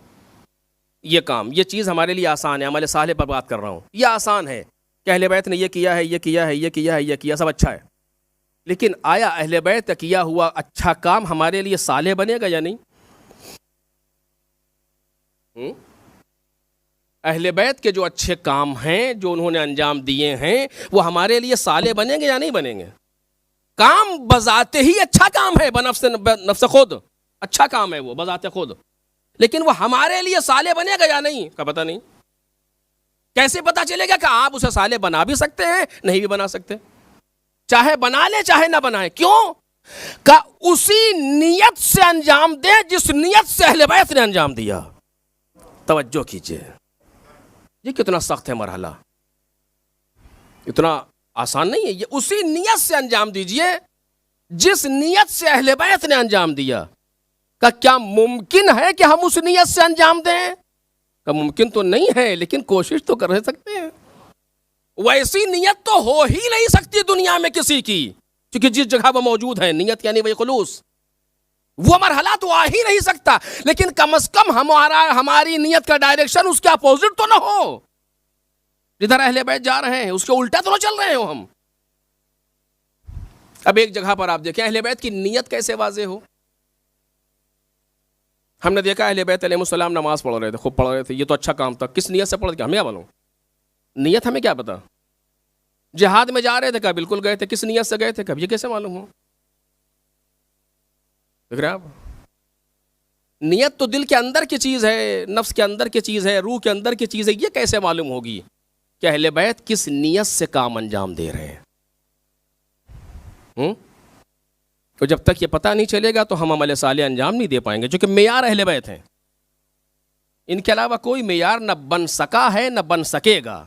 یہ کام, یہ چیز ہمارے لیے آسان ہے. عمل صالح پر بات کر رہا ہوں, یہ آسان ہے کہ اہل بیت نے یہ کیا ہے, یہ کیا ہے, یہ کیا ہے, یہ کیا, سب اچھا ہے. لیکن آیا اہل بیت کا کیا ہوا اچھا کام ہمارے لیے صالح بنے گا یا نہیں؟ اہل بیت کے جو اچھے کام ہیں جو انہوں نے انجام دیے ہیں وہ ہمارے لیے صالح بنیں گے یا نہیں بنیں گے؟ کام بذات ہی اچھا کام ہے, بنفس خود اچھا کام ہے وہ بذات خود, لیکن وہ ہمارے لیے صالح بنے گا یا نہیں کا پتہ نہیں. کیسے پتا چلے گا کہ آپ اسے صالح بنا بھی سکتے ہیں, نہیں بھی بنا سکتے, چاہے بنا لیں چاہے نہ بنائیں. کیوں؟ کہ اسی نیت سے انجام دے جس نیت سے اہل بیت نے انجام دیا. توجہ کیجئے, یہ کتنا سخت ہے مرحلہ, اتنا آسان نہیں ہے. یہ اسی نیت سے انجام دیجئے جس نیت سے اہل بیت نے انجام دیا. کہ کیا ممکن ہے کہ ہم اس نیت سے انجام دیں؟ کہ ممکن تو نہیں ہے لیکن کوشش تو کر سکتے ہیں. ویسی نیت تو ہو ہی نہیں سکتی دنیا میں کسی کی، کیونکہ جس جگہ وہ موجود ہے نیت یعنی وہی خلوص، وہ مرحلہ تو آ ہی نہیں سکتا. لیکن کم از کم ہماری نیت کا ڈائریکشن اس کے اپوزٹ تو نہ ہو. جدھر اہل بیت جا رہے ہیں اس کے الٹا تو نہ چل رہے ہو ہم. اب ایک جگہ پر آپ دیکھیں اہل بیت کی نیت کیسے واضح ہو. ہم نے دیکھا اہل بیت علیہ السلام نماز پڑھ رہے تھے، خوب پڑھ رہے تھے، یہ تو اچھا کام تھا. کس نیت سے پڑھ کے ہمیں کیا معلوم؟ نیت ہمیں کیا پتا. جہاد میں جا رہے تھے، کہا بالکل گئے تھے. کس نیت سے گئے تھے، کب یہ کیسے معلوم ہو؟ دیکھ رہے آپ، نیت تو دل کے اندر کی چیز ہے، نفس کے اندر کی چیز ہے، روح کے اندر کی چیز ہے. یہ کیسے معلوم ہوگی کہ اہل بیت کس نیت سے کام انجام دے رہے ہیں؟ تو جب تک یہ پتہ نہیں چلے گا تو ہم عمل صالح انجام نہیں دے پائیں گے، جو کہ معیار اہل بیت ہیں. ان کے علاوہ کوئی معیار نہ بن سکا ہے نہ بن سکے گا.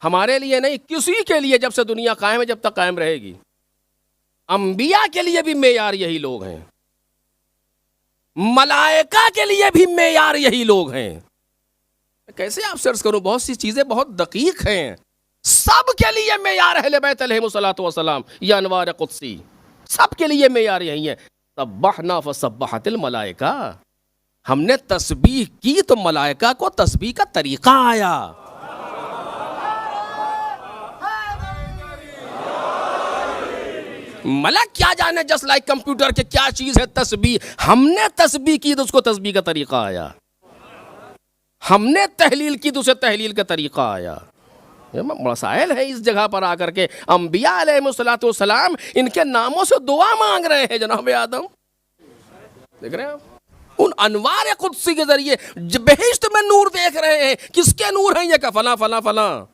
ہمارے لیے نہیں، کسی کے لیے جب سے دنیا قائم ہے، جب تک قائم رہے گی. انبیاء کے لیے بھی معیار یہی لوگ ہیں، ملائکہ کے لیے بھی معیار یہی لوگ ہیں. کیسے آپ سرچ کروں، بہت سی چیزیں بہت دقیق ہیں. سب کے لیے معیار اہل بیت علیہ الصلوۃ والسلام، یہ انوار قدسی سب کے لیے معیار یہی ہے. سبحنا فسبحت الملائکہ، ہم نے تسبیح کی تو ملائکہ کو تسبیح کا طریقہ آیا. ملک کیا جانے جسٹ لائک کمپیوٹر کے کیا چیز ہے تسبیح. ہم نے تسبیح کی تو اس کو تسبیح کا طریقہ آیا. ہم نے تحلیل کی تو اسے تحلیل کا طریقہ آیا. مسائل ہے اس جگہ پر آ کر کے. انبیاء علیہ الصلوۃ والسلام ان کے ناموں سے دعا مانگ رہے ہیں. جناب آدم دیکھ رہے ہیں آپ، ان انوار قدسی کے ذریعے بہشت میں نور دیکھ رہے ہیں. کس کے نور ہیں؟ یہ کہ فلاں فلاں فلاں،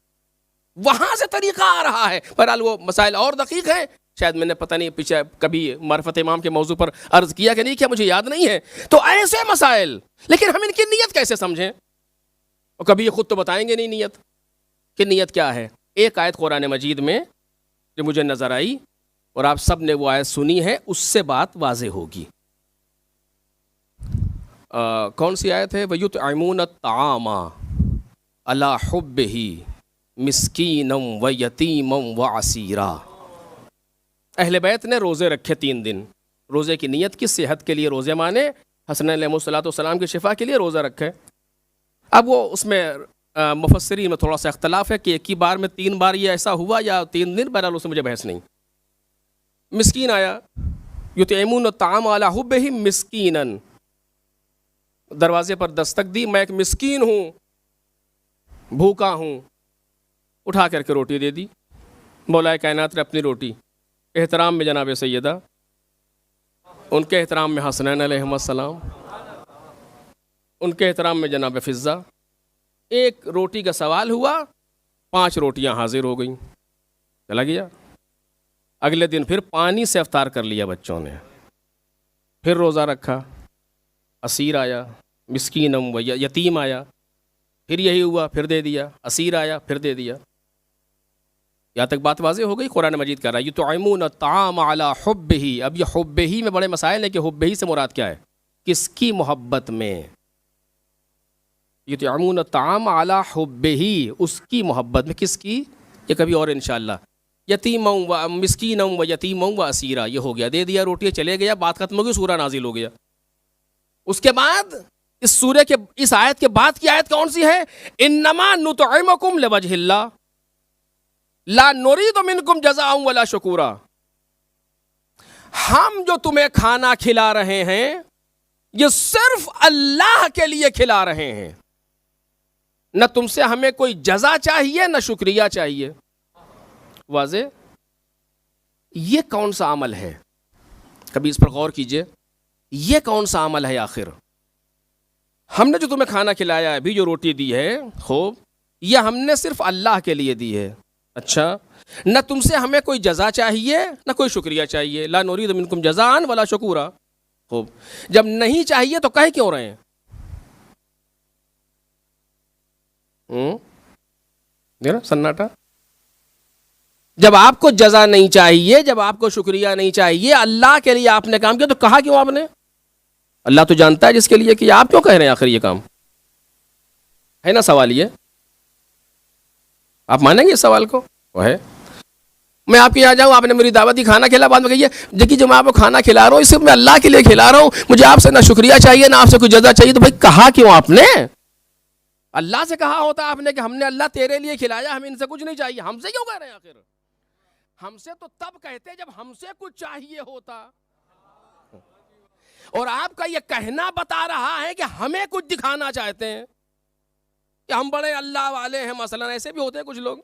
وہاں سے طریقہ آ رہا ہے. بہرحال وہ مسائل اور دقیق ہیں. شاید میں نے پتہ نہیں پیچھے کبھی معرفت امام کے موضوع پر عرض کیا کہ نہیں کیا، مجھے یاد نہیں ہے. تو ایسے مسائل، لیکن ہم ان کی نیت کیسے سمجھیں؟ اور کبھی یہ خود تو بتائیں گے نہیں نیت کہ نیت کیا ہے. ایک آیت قرآن مجید میں جو مجھے نظر آئی اور آپ سب نے وہ آیت سنی ہے، اس سے بات واضح ہوگی. کون سی آیت ہے؟ وَيُطْعِمُونَ الطَّعَامَ عَلَىٰ حُبِّهِ مِسْكِينًا وَيَتِيمًا وَعَسِيرًا. اہل بیت نے روزے رکھے 3 دن. روزے کی نیت کی صحت کے لیے روزے مانے، حسن علیہ الصلوۃ والسلام کی شفا کے لیے روزہ رکھے. اب وہ اس میں مفسرین میں تھوڑا سا اختلاف ہے کہ ایک ہی بار میں 3 بار یہ ایسا ہوا یا 3 دن. بہرحال اس میں مجھے بحث نہیں. مسکین آیا، یطعمون الطعام علی حبہ مسکینا، دروازے پر دستک دی، میں ایک مسکین ہوں، بھوکا ہوں. اٹھا کر کے روٹی دے دی. مولا کائنات نے اپنی روٹی احترام میں جناب سیدہ، ان کے احترام میں حسنین علیہ السلام، ان کے احترام میں جناب فضہ. ایک روٹی کا سوال ہوا، 5 روٹیاں حاضر ہو گئیں. چلا گیا. اگلے دن پھر پانی سے افطار کر لیا بچوں نے. پھر روزہ رکھا. اسیر آیا، مسکینم و یتیم آیا، پھر یہی ہوا، پھر دے دیا. اسیر آیا، پھر دے دیا. یہاں تک بات واضح ہو گئی. قرآن مجید کہہ رہا ہے یطعمون الطعام علی حبہ. اب یہ حبہ میں بڑے مسائل ہیں کہ حبہ سے مراد کیا ہے، کس کی محبت میں. یطعمون الطعام علی حبہ، اس کی محبت میں. کس کی؟ یہ کبھی اور انشاءاللہ. یتیما و مسکینا و یتیما و اسیرا، یہ ہو گیا، دے دیا روٹی، چلے گیا، بات ختم ہو گئی، سورہ نازل ہو گیا. اس کے بعد اس سورہ کے اس آیت کے بعد کی آیت کون سی ہے؟ انما نطعمکم لوجہ اللہ لا نرید منکم جزاء ولا شکورا. ہم جو تمہیں کھانا کھلا رہے ہیں یہ صرف اللہ کے لیے کھلا رہے ہیں، نہ تم سے ہمیں کوئی جزا چاہیے نہ شکریہ چاہیے. واضح؟ یہ کون سا عمل ہے؟ کبھی اس پر غور کیجئے. یہ کون سا عمل ہے آخر؟ ہم نے جو تمہیں کھانا کھلایا ہے، ابھی جو روٹی دی ہے، خوب، یہ ہم نے صرف اللہ کے لیے دی ہے. اچھا، نہ تم سے ہمیں کوئی جزا چاہیے نہ کوئی شکریہ چاہیے. لا نرید منکم جزاء ولا شکورا. خوب، جب نہیں چاہیے تو کہہ کیوں رہے ہیں؟ سناٹا. جب آپ کو جزا نہیں چاہیے، جب آپ کو شکریہ نہیں چاہیے، اللہ کے لیے آپ نے کام کیا تو کہا کیوں آپ نے؟ اللہ تو جانتا ہے جس کے لیے کہ آپ کیوں کہہ رہے ہیں آخر یہ کام ہے نا. سوال یہ آپ مانیں گے اس سوال کو؟ وہ ہے میں آپ کے یہاں جاؤں، آپ نے میری دعوت دی، کھانا کھلا، بعد میں کہیے دیکھیے جو میں آپ کو کھانا کھلا رہا ہوں صرف میں اللہ کے لیے کھلا رہا ہوں، مجھے آپ سے نہ شکریہ چاہیے نہ آپ سے کوئی جزا چاہیے، تو بھائی کہا کیوں آپ نے؟ اللہ سے کہا ہوتا آپ نے کہ ہم نے اللہ تیرے لیے کھلایا، ہمیں ان سے کچھ نہیں چاہیے، ہم سے کیوں کہہ رہے ہیں؟ آخر ہم سے تو تب کہتے جب ہم سے کچھ چاہیے ہوتا، اور آپ کا یہ کہنا بتا رہا ہے کہ ہمیں کچھ دکھانا چاہتے ہیں کہ ہم بڑے اللہ والے ہیں، مثلا ایسے بھی ہوتے ہیں کچھ لوگ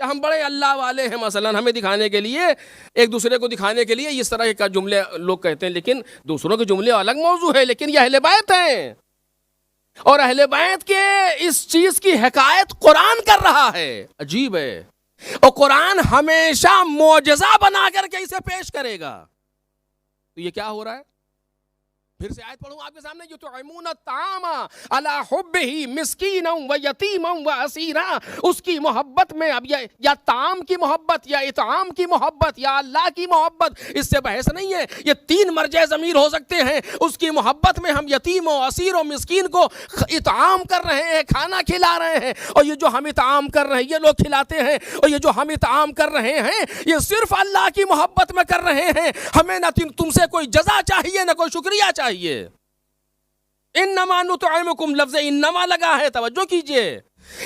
کہ ہم بڑے اللہ والے ہیں، مثلا ہمیں دکھانے کے لیے، ایک دوسرے کو دکھانے کے لیے اس طرح کا جملے لوگ کہتے ہیں، لیکن دوسروں کے جملے الگ موضوع ہے، لیکن یہ اہل بیت ہیں، اور اہل بیت کے اس چیز کی حکایت قرآن کر رہا ہے، عجیب ہے، اور قرآن ہمیشہ معجزہ بنا کر کے اسے پیش کرے گا۔ تو یہ کیا ہو رہا ہے؟ پھر سے آیت پڑھوں آپ کے سامنے، یطعمون الطعام علی حبہ مسکینا و یتیما و اسیرا، اس کی محبت میں، اب یا طعام کی محبت یا اطعام کی محبت یا اللہ کی محبت، اس سے بحث نہیں ہے، یہ تین مرجع ضمیر ہو سکتے ہیں، اس کی محبت میں ہم یتیم و اسیر و مسکین کو اطعام کر رہے ہیں، کھانا کھلا رہے ہیں، اور یہ جو ہم اطعام کر رہے ہیں یہ لوگ کھلاتے ہیں، اور یہ جو ہم اطعام کر رہے ہیں یہ صرف اللہ کی محبت میں کر رہے ہیں، ہمیں نہ تم سے کوئی جزا چاہیے نہ کوئی شکریہ چاہیے۔ انما نطعمکم، لفظ انما لگا ہے، توجہ کیجئے،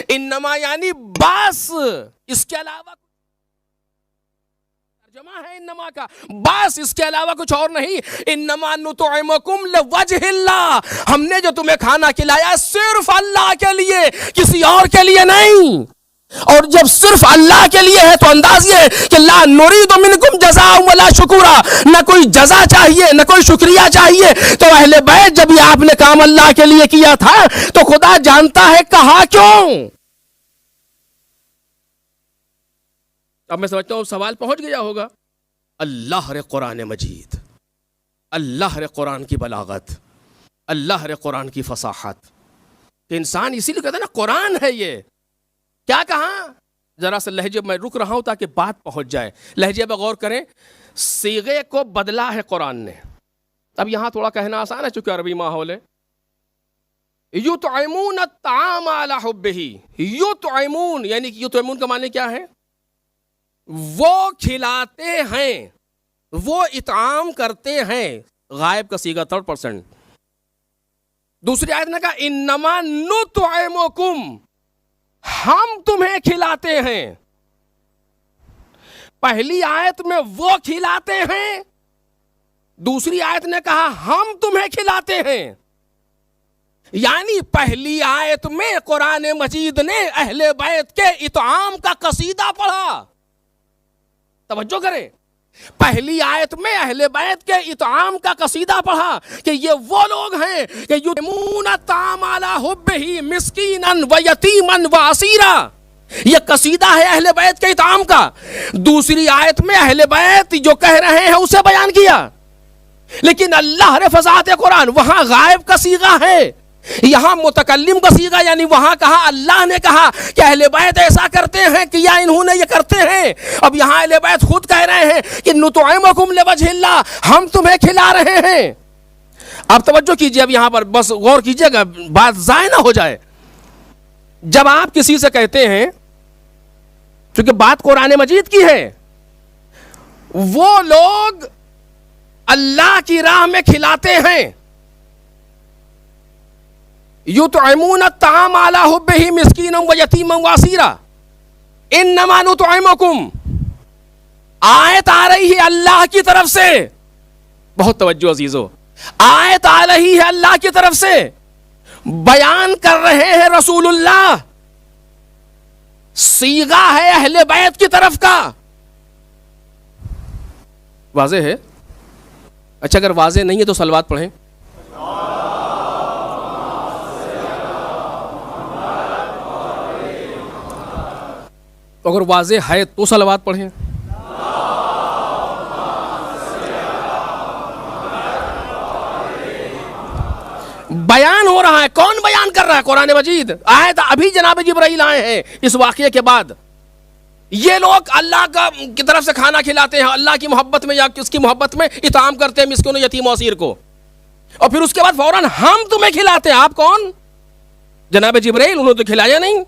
انما یعنی بس، اس کے علاوہ ترجمہ ہے انما کا، بس اس کے علاوہ کچھ اور نہیں، انما نطعمکم لوجہ اللہ، ہم نے جو تمہیں کھانا کھلایا صرف اللہ کے لیے، کسی اور کے لیے نہیں، اور جب صرف اللہ کے لیے ہے تو انداز یہ ہے کہ لا نرید منکم جزاء ولا شکورا، نہ کوئی جزا چاہیے نہ کوئی شکریہ چاہیے۔ تو اہل بیت جب یہ آپ نے کام اللہ کے لیے کیا تھا تو خدا جانتا ہے کہا کیوں۔ اب میں سمجھتا ہوں سوال پہنچ گیا ہوگا۔ اللہ رے قرآن مجید، اللہ رے قرآن کی بلاغت، اللہ رے قرآن کی فصاحت، کہ انسان اسی لیے کہتا ہے نا قرآن ہے یہ۔ کیا کہا؟ ذرا سا لہجے میں رک رہا ہوں تاکہ بات پہنچ جائے، لہجے پہ غور کریں، صیغے کو بدلا ہے قرآن نے۔ اب یہاں تھوڑا کہنا آسان ہے چونکہ عربی ماحول ہے۔ یطعمون الطعام علی حبہ، یطعمون یعنی کہ یطعمون کا معنی کیا ہے؟ وہ کھلاتے ہیں، وہ اطعام کرتے ہیں، غائب کا صیغہ 3%۔ دوسری آیت نے کہا انما نطعمکم، ہم تمہیں کھلاتے ہیں۔ پہلی آیت میں وہ کھلاتے ہیں، دوسری آیت نے کہا ہم تمہیں کھلاتے ہیں، یعنی پہلی آیت میں قرآن مجید نے اہل بیت کے اطعام کا قصیدہ پڑھا۔ توجہ کریں، پہلی آیت میں اہل بیت کے اطعام کا قصیدہ پڑھا کہ یہ وہ لوگ ہیں کہ یطعمون الطعام علی حبہ مسکینا و یتیما و اسیرا، یہ قصیدہ ہے اہل بیت کے اطعام کا۔ دوسری آیت میں اہل بیت جو کہہ رہے ہیں اسے بیان کیا، لیکن اللہ نے فضاحت قرآن، وہاں غائب کا صیغہ ہے، یہاں متکلم کا صیغہ، یعنی وہاں کہا اللہ نے کہا کہ اہل بیت ایسا کرتے ہیں کہ یا انہوں نے یہ کرتے ہیں، اب یہاں اہل بیت خود کہہ رہے ہیں کہ نطعمکم لوجہ اللہ، ہم تمہیں کھلا رہے ہیں۔ اب توجہ کیجئے، اب یہاں پر بس غور کیجئے گا بات ضائع نہ ہو جائے۔ جب آپ کسی سے کہتے ہیں، چونکہ بات قرآن مجید کی ہے، وہ لوگ اللہ کی راہ میں کھلاتے ہیں، یطعمون الطعام علی حبہ مسکینا و یتیما و اسیرا، انما نطعمکم، آیت آ رہی ہے اللہ کی طرف سے، بہت توجہ عزیزو، آیت آ رہی ہے اللہ کی طرف سے، بیان کر رہے ہیں رسول اللہ، صیغہ ہے اہل بیت کی طرف کا۔ واضح ہے؟ اچھا اگر واضح نہیں ہے تو صلوات پڑھیں۔ اگر واضح ہے تو صلوات پڑھیں۔ بیان ہو رہا ہے، کون بیان کر رہا ہے؟ قرآن مجید۔ آیت ابھی جناب جبرائیل آئے ہیں اس واقعے کے بعد، یہ لوگ اللہ کی طرف سے کھانا کھلاتے ہیں، اللہ کی محبت میں یا کس کی محبت میں اطعام کرتے ہیں مسکین و یتیم و اسیر کو، اور پھر اس کے بعد فوراً ہم تمہیں کھلاتے ہیں۔ آپ کون؟ جناب جبرائیل، انہوں نے تو کھلایا نہیں،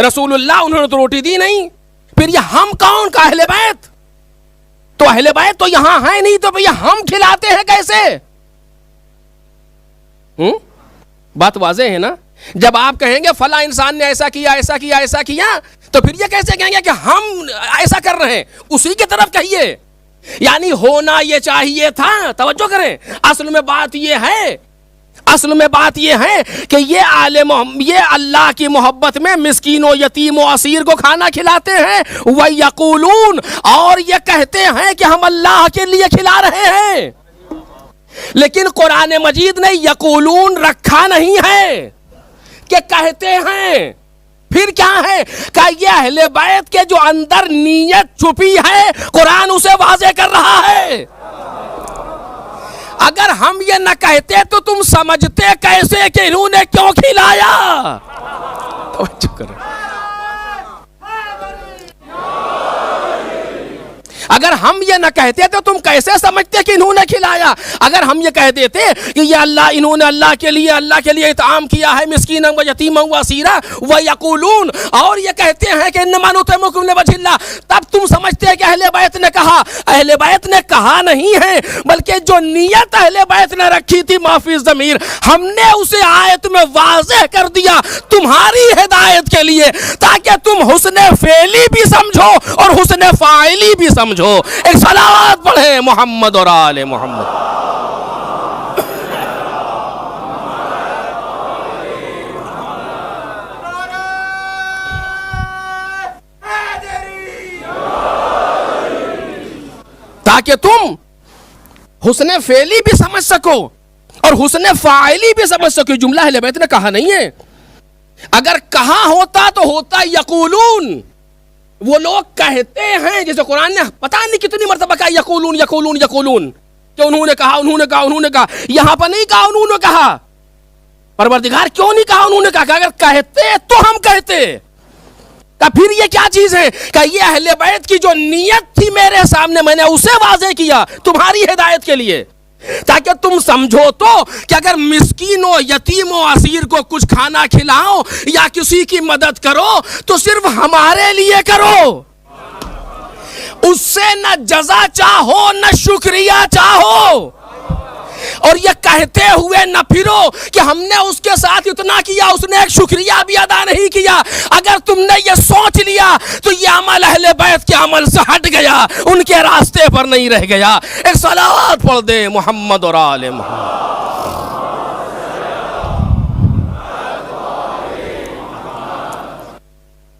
رسول اللہ انہوں نے تو روٹی دی نہیں، پھر یہ ہم کون کا اہل بیت؟ تو اہل بیت تو یہاں ہے نہیں، تو بھیا ہم کھلاتے ہیں کیسے؟ بات واضح ہے نا؟ جب آپ کہیں گے فلاں انسان نے ایسا کیا ایسا کیا ایسا کیا، تو پھر یہ کیسے کہیں گے کہ ہم ایسا کر رہے ہیں؟ اسی کی طرف کہیے، یعنی ہونا یہ چاہیے تھا. توجہ کریں، اصل میں بات یہ ہے کہ یہ اللہ کی محبت میں مسکین و یتیم و اسیر کو کھانا کھلاتے ہیں. وَيَقُولُونَ، اور یہ کہتے ہیں کہ ہم اللہ کے لیے کھلا رہے ہیں. لیکن قرآن مجید نے یقولون رکھا نہیں ہے کہ کہتے ہیں. پھر کیا ہے کہ یہ اہل بیت کے جو اندر نیت چھپی ہے قرآن اسے واضح کر رہا ہے. اگر ہم یہ نہ کہتے تو تم سمجھتے کیسے کہ انہوں نے کیوں کھلایا؟ توجہ کریں. اگر ہم یہ نہ کہتے تو تم کیسے سمجھتے کہ انہوں نے کھلایا؟ اگر ہم یہ کہہ دیتے کہ یہ انہوں نے اللہ کے لیے اطعام کیا ہے مسکینا و یتیما و اسیرا ویقولون، اور یہ کہتے ہیں کہ انما نطعمکم لوجہ اللہ، تب تم سمجھتے کہ اہل بیت نے کہا. اہل بیت نے کہا نہیں ہے، بلکہ جو نیت اہل بیت نے رکھی تھی معافی ضمیر، ہم نے اسے آیت میں واضح کر دیا تمہاری ہدایت کے لیے، تاکہ تم حسن فعلی بھی سمجھو اور حسن فاعلی بھی سمجھو. ایک صلوات پڑھیں محمد اور آل محمد. تاکہ تم حسن فعلی بھی سمجھ سکو اور حسن فاعلی بھی سمجھ سکو. جملہ اہل بیت نے کہا نہیں ہے. اگر کہا ہوتا تو ہوتا یقولون. وہ لوگ کہتے ہیں، جیسے قرآن نے پتہ نہیں کتنی مرتبہ کہا یقولون یقولون یقولون، کہ انہوں نے کہا. یہاں پر نہیں کہا انہوں نے کہا. پروردگار کیوں نہیں کہا انہوں نے کہا؟ کہ اگر کہتے تو ہم کہتے. کہ پھر یہ کیا چیز ہے کہ یہ اہل بیت کی جو نیت تھی میرے سامنے میں نے اسے واضح کیا تمہاری ہدایت کے لیے، تاکہ تم سمجھو تو کہ اگر مسکین و یتیم و اسیر کو کچھ کھانا کھلاؤ یا کسی کی مدد کرو تو صرف ہمارے لیے کرو، اس سے نہ جزا چاہو نہ شکریہ چاہو. اور یہ کہتے ہوئے نہ پھرو کہ ہم نے اس کے ساتھ اتنا کیا اس نے ایک شکریہ بھی ادا نہیں کیا. اگر تم نے یہ سوچ لیا تو یہ عمل اہل بیت کے عمل سے ہٹ گیا، ان کے راستے پر نہیں رہ گیا. ایک صلوات پڑھ دے محمد اور آل محمد.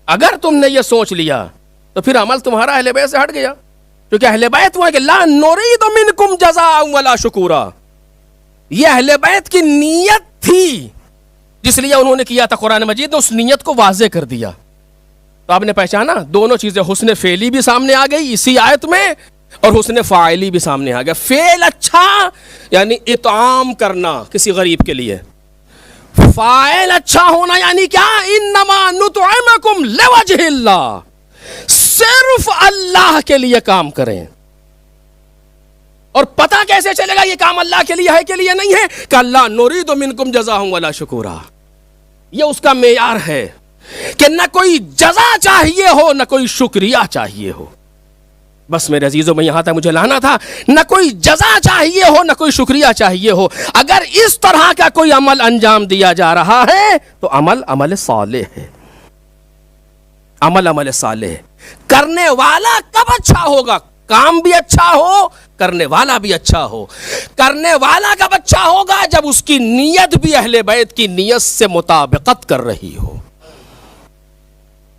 اگر تم نے یہ سوچ لیا تو پھر عمل تمہارا اہل بیت سے ہٹ گیا، کیونکہ اہل بیت وہ ہے کہ لا نرید منکم جزاء ولا شکورا. یہ اہل بیت کی نیت تھی جس لیے انہوں نے کیا تھا. قرآن مجید نے اس نیت کو واضح کر دیا. تو آپ نے پہچانا دونوں چیزیں، حسن فعلی بھی سامنے آ گئی اسی آیت میں اور حسن فاعلی بھی سامنے آ گیا. فعل اچھا یعنی اطعام کرنا کسی غریب کے لیے، فاعل اچھا ہونا یعنی کیا؟ انما نطعمکم لوجہ اللہ، صرف اللہ کے لیے کام کریں. اور پتہ کیسے چلے گا یہ کام اللہ کے لیے ہے کہ لیے نہیں ہے؟ کہ اللہ نرید منکم جزاء ولا شکورا. یہ اس کا معیار ہے کہ نہ کوئی جزا چاہیے ہو نہ کوئی شکریہ چاہیے ہو. بس میرے عزیزوں میں یہاں تک مجھے لانا تھا. نہ کوئی جزا چاہیے ہو نہ کوئی شکریہ چاہیے ہو. اگر اس طرح کا کوئی عمل انجام دیا جا رہا ہے تو عمل صالح ہے. عمل صالح کرنے والا کب اچھا ہوگا؟ کام بھی اچھا ہو، کرنے والا بھی اچھا ہو. کرنے والا کب اچھا ہوگا؟ جب اس کی نیت بھی اہل بیت کی نیت سے مطابقت کر رہی ہو.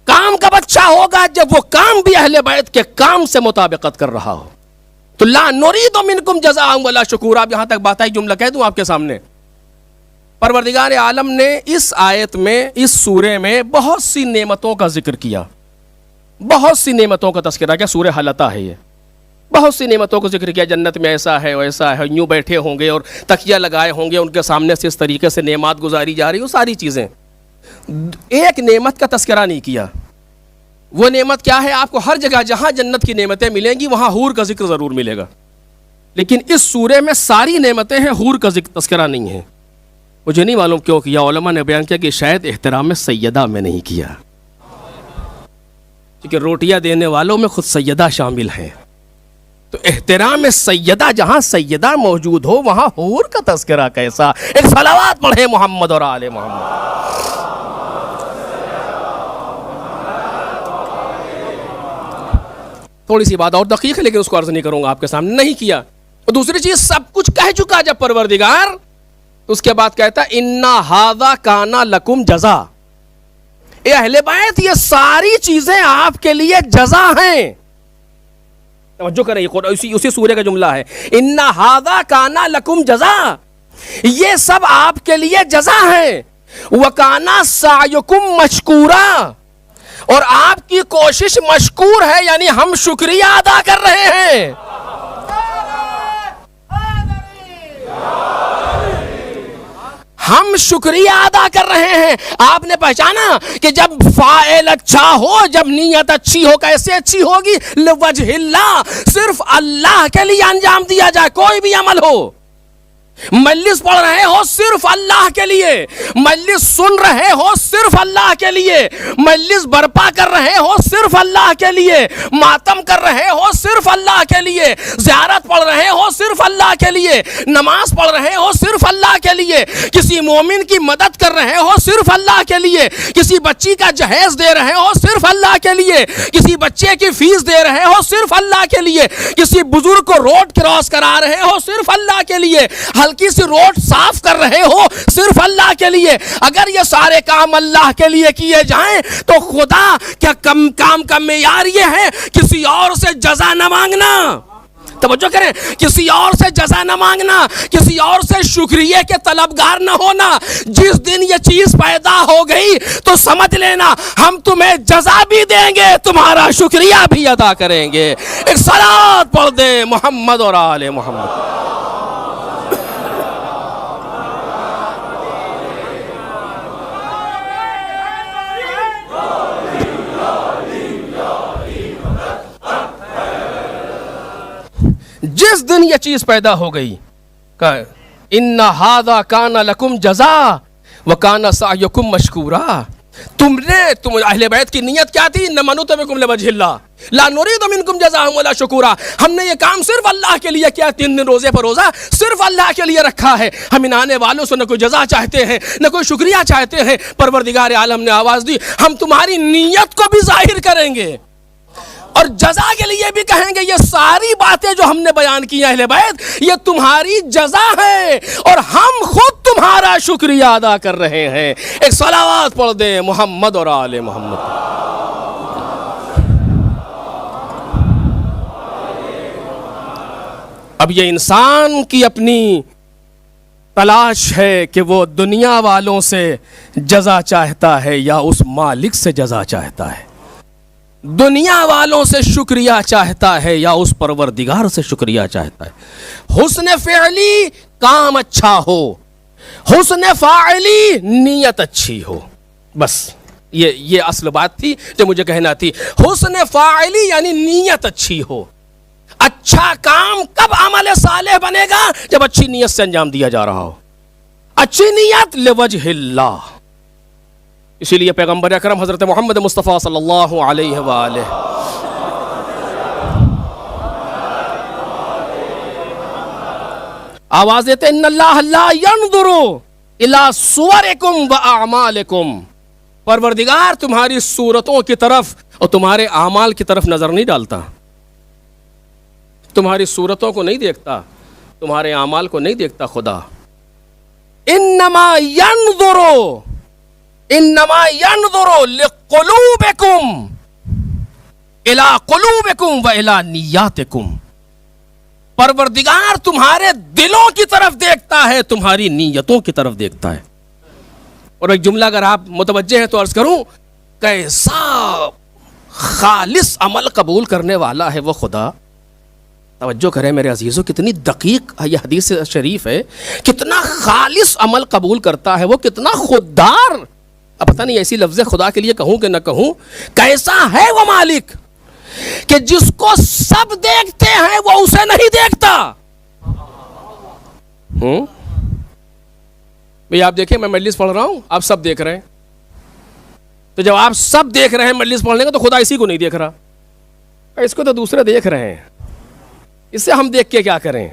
کام کب اچھا ہوگا؟ جب وہ کام بھی اہل بیت کے کام سے مطابقت کر رہا ہو. تو لا نرید منکم جزاء ولا شکورا. اب یہاں تک بات آئی، جملہ کہہ دوں آپ کے سامنے. پروردگار عالم نے اس آیت میں، اس سورے میں بہت سی نعمتوں کا ذکر کیا، بہت سی نعمتوں کا تذکرہ کیا. سورہ حلقہ ہے یہ. بہت سی نعمتوں کو ذکر کیا. جنت میں ایسا ہے ویسا ہے، یوں بیٹھے ہوں گے اور تکیہ لگائے ہوں گے، ان کے سامنے سے اس طریقے سے نعمات گزاری جا رہی، وہ ساری چیزیں. ایک نعمت کا تذکرہ نہیں کیا. وہ نعمت کیا ہے؟ آپ کو ہر جگہ جہاں جنت کی نعمتیں ملیں گی وہاں حور کا ذکر ضرور ملے گا، لیکن اس سورے میں ساری نعمتیں ہیں، حور کا تذکرہ نہیں ہے. مجھے نہیں معلوم کیوں کیا. علماء نے بیان کیا کہ شاید احترام سیدہ میں نہیں کیا. کیونکہ روٹیاں دینے والوں میں خود سیدہ شامل ہیں، تو احترام سیدہ، جہاں سیدہ موجود ہو وہاں حور کا تذکرہ کیسا؟ ایک صلوات پڑھیں محمد اور آل محمد۔ تھوڑی سی بات اور دقیق ہے لیکن اس کو عرض نہیں کروں گا آپ کے سامنے، نہیں کیا۔ اور دوسری چیز، سب کچھ کہہ چکا جب پروردگار، تو اس کے بعد کہتا ہے اِنَّا هَذَا كَانَ لَكُمْ جَزَاءً، اے اہل بیت یہ ساری چیزیں آپ کے لیے جزا ہیں۔ توجہ کریں، اسی سورہ کا جملہ ہے، اِنَّا هَذَا كَانَ لَكُمْ جَزَاءً، یہ سب آپ کے لیے جزا ہے۔ وَكَانَ سَعْيُكُمْ مَشْكُورًا، اور آپ کی کوشش مشکور ہے، یعنی ہم شکریہ ادا کر رہے ہیں۔ ہم شکریہ ادا کر رہے ہیں۔ آپ نے پہچانا کہ جب فاعل اچھا ہو، جب نیت اچھی ہو، کیسے اچھی ہوگی؟ لوجہ اللہ، صرف اللہ کے لیے انجام دیا جائے، کوئی بھی عمل ہو۔ مجلس پڑھ رہے ہو صرف اللہ کے لیے، مجلس سن رہے ہو صرف اللہ کے لیے، مجلس برپا کر رہے ہو صرف اللہ کے لیے، ماتم کر رہے ہو صرف اللہ کے لیے، زیارت پڑھ رہے ہو صرف اللہ کے لیے، نماز پڑھ رہے ہو صرف اللہ کے لیے، کسی مومن کی مدد کر رہے ہو صرف اللہ کے لیے، کسی بچی کا جہیز دے رہے ہو صرف اللہ کے لیے، کسی بچے کی فیس دے رہے ہو صرف اللہ کے لیے، کسی بزرگ کو روڈ کراس کرا رہے ہو صرف اللہ کے لیے، ہلکی سی روڈ صاف کر رہے ہو صرف اللہ کے لیے۔ اگر یہ سارے کام اللہ کے لیے کیے جائیں تو خدا کیا کام کا معیار یہ ہے کسی اور سے جزا نہ مانگنا؟ توجہ کریں، کسی اور سے جزا نہ مانگنا، کسی اور سے شکریہ کے طلبگار نہ ہونا۔ جس دن یہ چیز پیدا ہو گئی تو سمجھ لینا ہم تمہیں جزا بھی دیں گے، تمہارا شکریہ بھی ادا کریں گے۔ ایک صلوات پڑھ دیں محمد اور آل محمد۔ جس دن یہ چیز پیدا ہو گئی کہ اِنَّ هَذَا كَانَ لَكُمْ جَزَاءً وَكَانَ سَعْيُكُمْ مَشْكُورًا، تم اہل بیت کی نیت کیا تھی؟ إِنَّمَا نُطْعِمُكُمْ لِوَجْهِ اللَّهِ لَا نُرِيدُ مِنكُمْ جَزَاءً وَلَا شُكُورًا، ہم نے یہ کام صرف اللہ کے لیے کیا، 3 دن روزے پر روزہ صرف اللہ کے لیے رکھا ہے، ہم ان آنے والوں سے نہ کوئی جزا چاہتے ہیں نہ کوئی شکریہ چاہتے ہیں۔ پروردگار عالم نے آواز دی ہم تمہاری نیت کو بھی ظاہر کریں گے اور جزا کے لیے بھی کہیں گے۔ یہ ساری باتیں جو ہم نے بیان کی اہل بیت، یہ تمہاری جزا ہے اور ہم خود تمہارا شکریہ ادا کر رہے ہیں۔ ایک صلوات پڑھ دیں محمد اور آل محمد۔ اب یہ انسان کی اپنی تلاش ہے کہ وہ دنیا والوں سے جزا چاہتا ہے یا اس مالک سے جزا چاہتا ہے، دنیا والوں سے شکریہ چاہتا ہے یا اس پروردگار سے شکریہ چاہتا ہے۔ حسن فعلی کام اچھا ہو، حسن فاعلی نیت اچھی ہو، بس یہ اصل بات تھی جو مجھے کہنا تھی۔ حسن فاعلی یعنی نیت اچھی ہو۔ اچھا کام کب عمل صالح بنے گا؟ جب اچھی نیت سے انجام دیا جا رہا ہو، اچھی نیت لوجہ اللہ۔ اسی لیے پیغمبر اکرم حضرت محمد مصطفیٰ صلی اللہ علیہ وآلہ آواز دیتے ان اللہ لا ينظر الى صورکم واعمالکم، پروردگار تمہاری صورتوں کی طرف اور تمہارے اعمال کی طرف نظر نہیں ڈالتا، تمہاری صورتوں کو نہیں دیکھتا، تمہارے اعمال کو نہیں دیکھتا خدا۔ انما ينظر لقلوبکم الى قلوبکم والى نیاتکم، پروردگار تمہارے دلوں کی طرف دیکھتا ہے، تمہاری نیتوں کی طرف دیکھتا ہے۔ اور ایک جملہ اگر آپ متوجہ ہیں تو عرض کروں، کیسا خالص عمل قبول کرنے والا ہے وہ خدا۔ توجہ کریں میرے عزیزوں، کتنی دقیق یہ حدیث شریف ہے، کتنا خالص عمل قبول کرتا ہے وہ، کتنا خوددار۔ اب پتہ نہیں ایسی لفظ خدا کے لیے کہوں کہ نہ کہوں، کیسا ہے وہ مالک کہ جس کو سب دیکھتے ہیں وہ اسے نہیں دیکھتا۔ بھئی آپ دیکھیں، میں مجلس پڑھ رہا ہوں، آپ سب دیکھ رہے ہیں، تو جب آپ سب دیکھ رہے ہیں مجلس پڑھنے کا تو خدا اسی کو نہیں دیکھ رہا, اس کو تو دوسرے دیکھ رہے ہیں, اس سے ہم دیکھ کے کیا کریں؟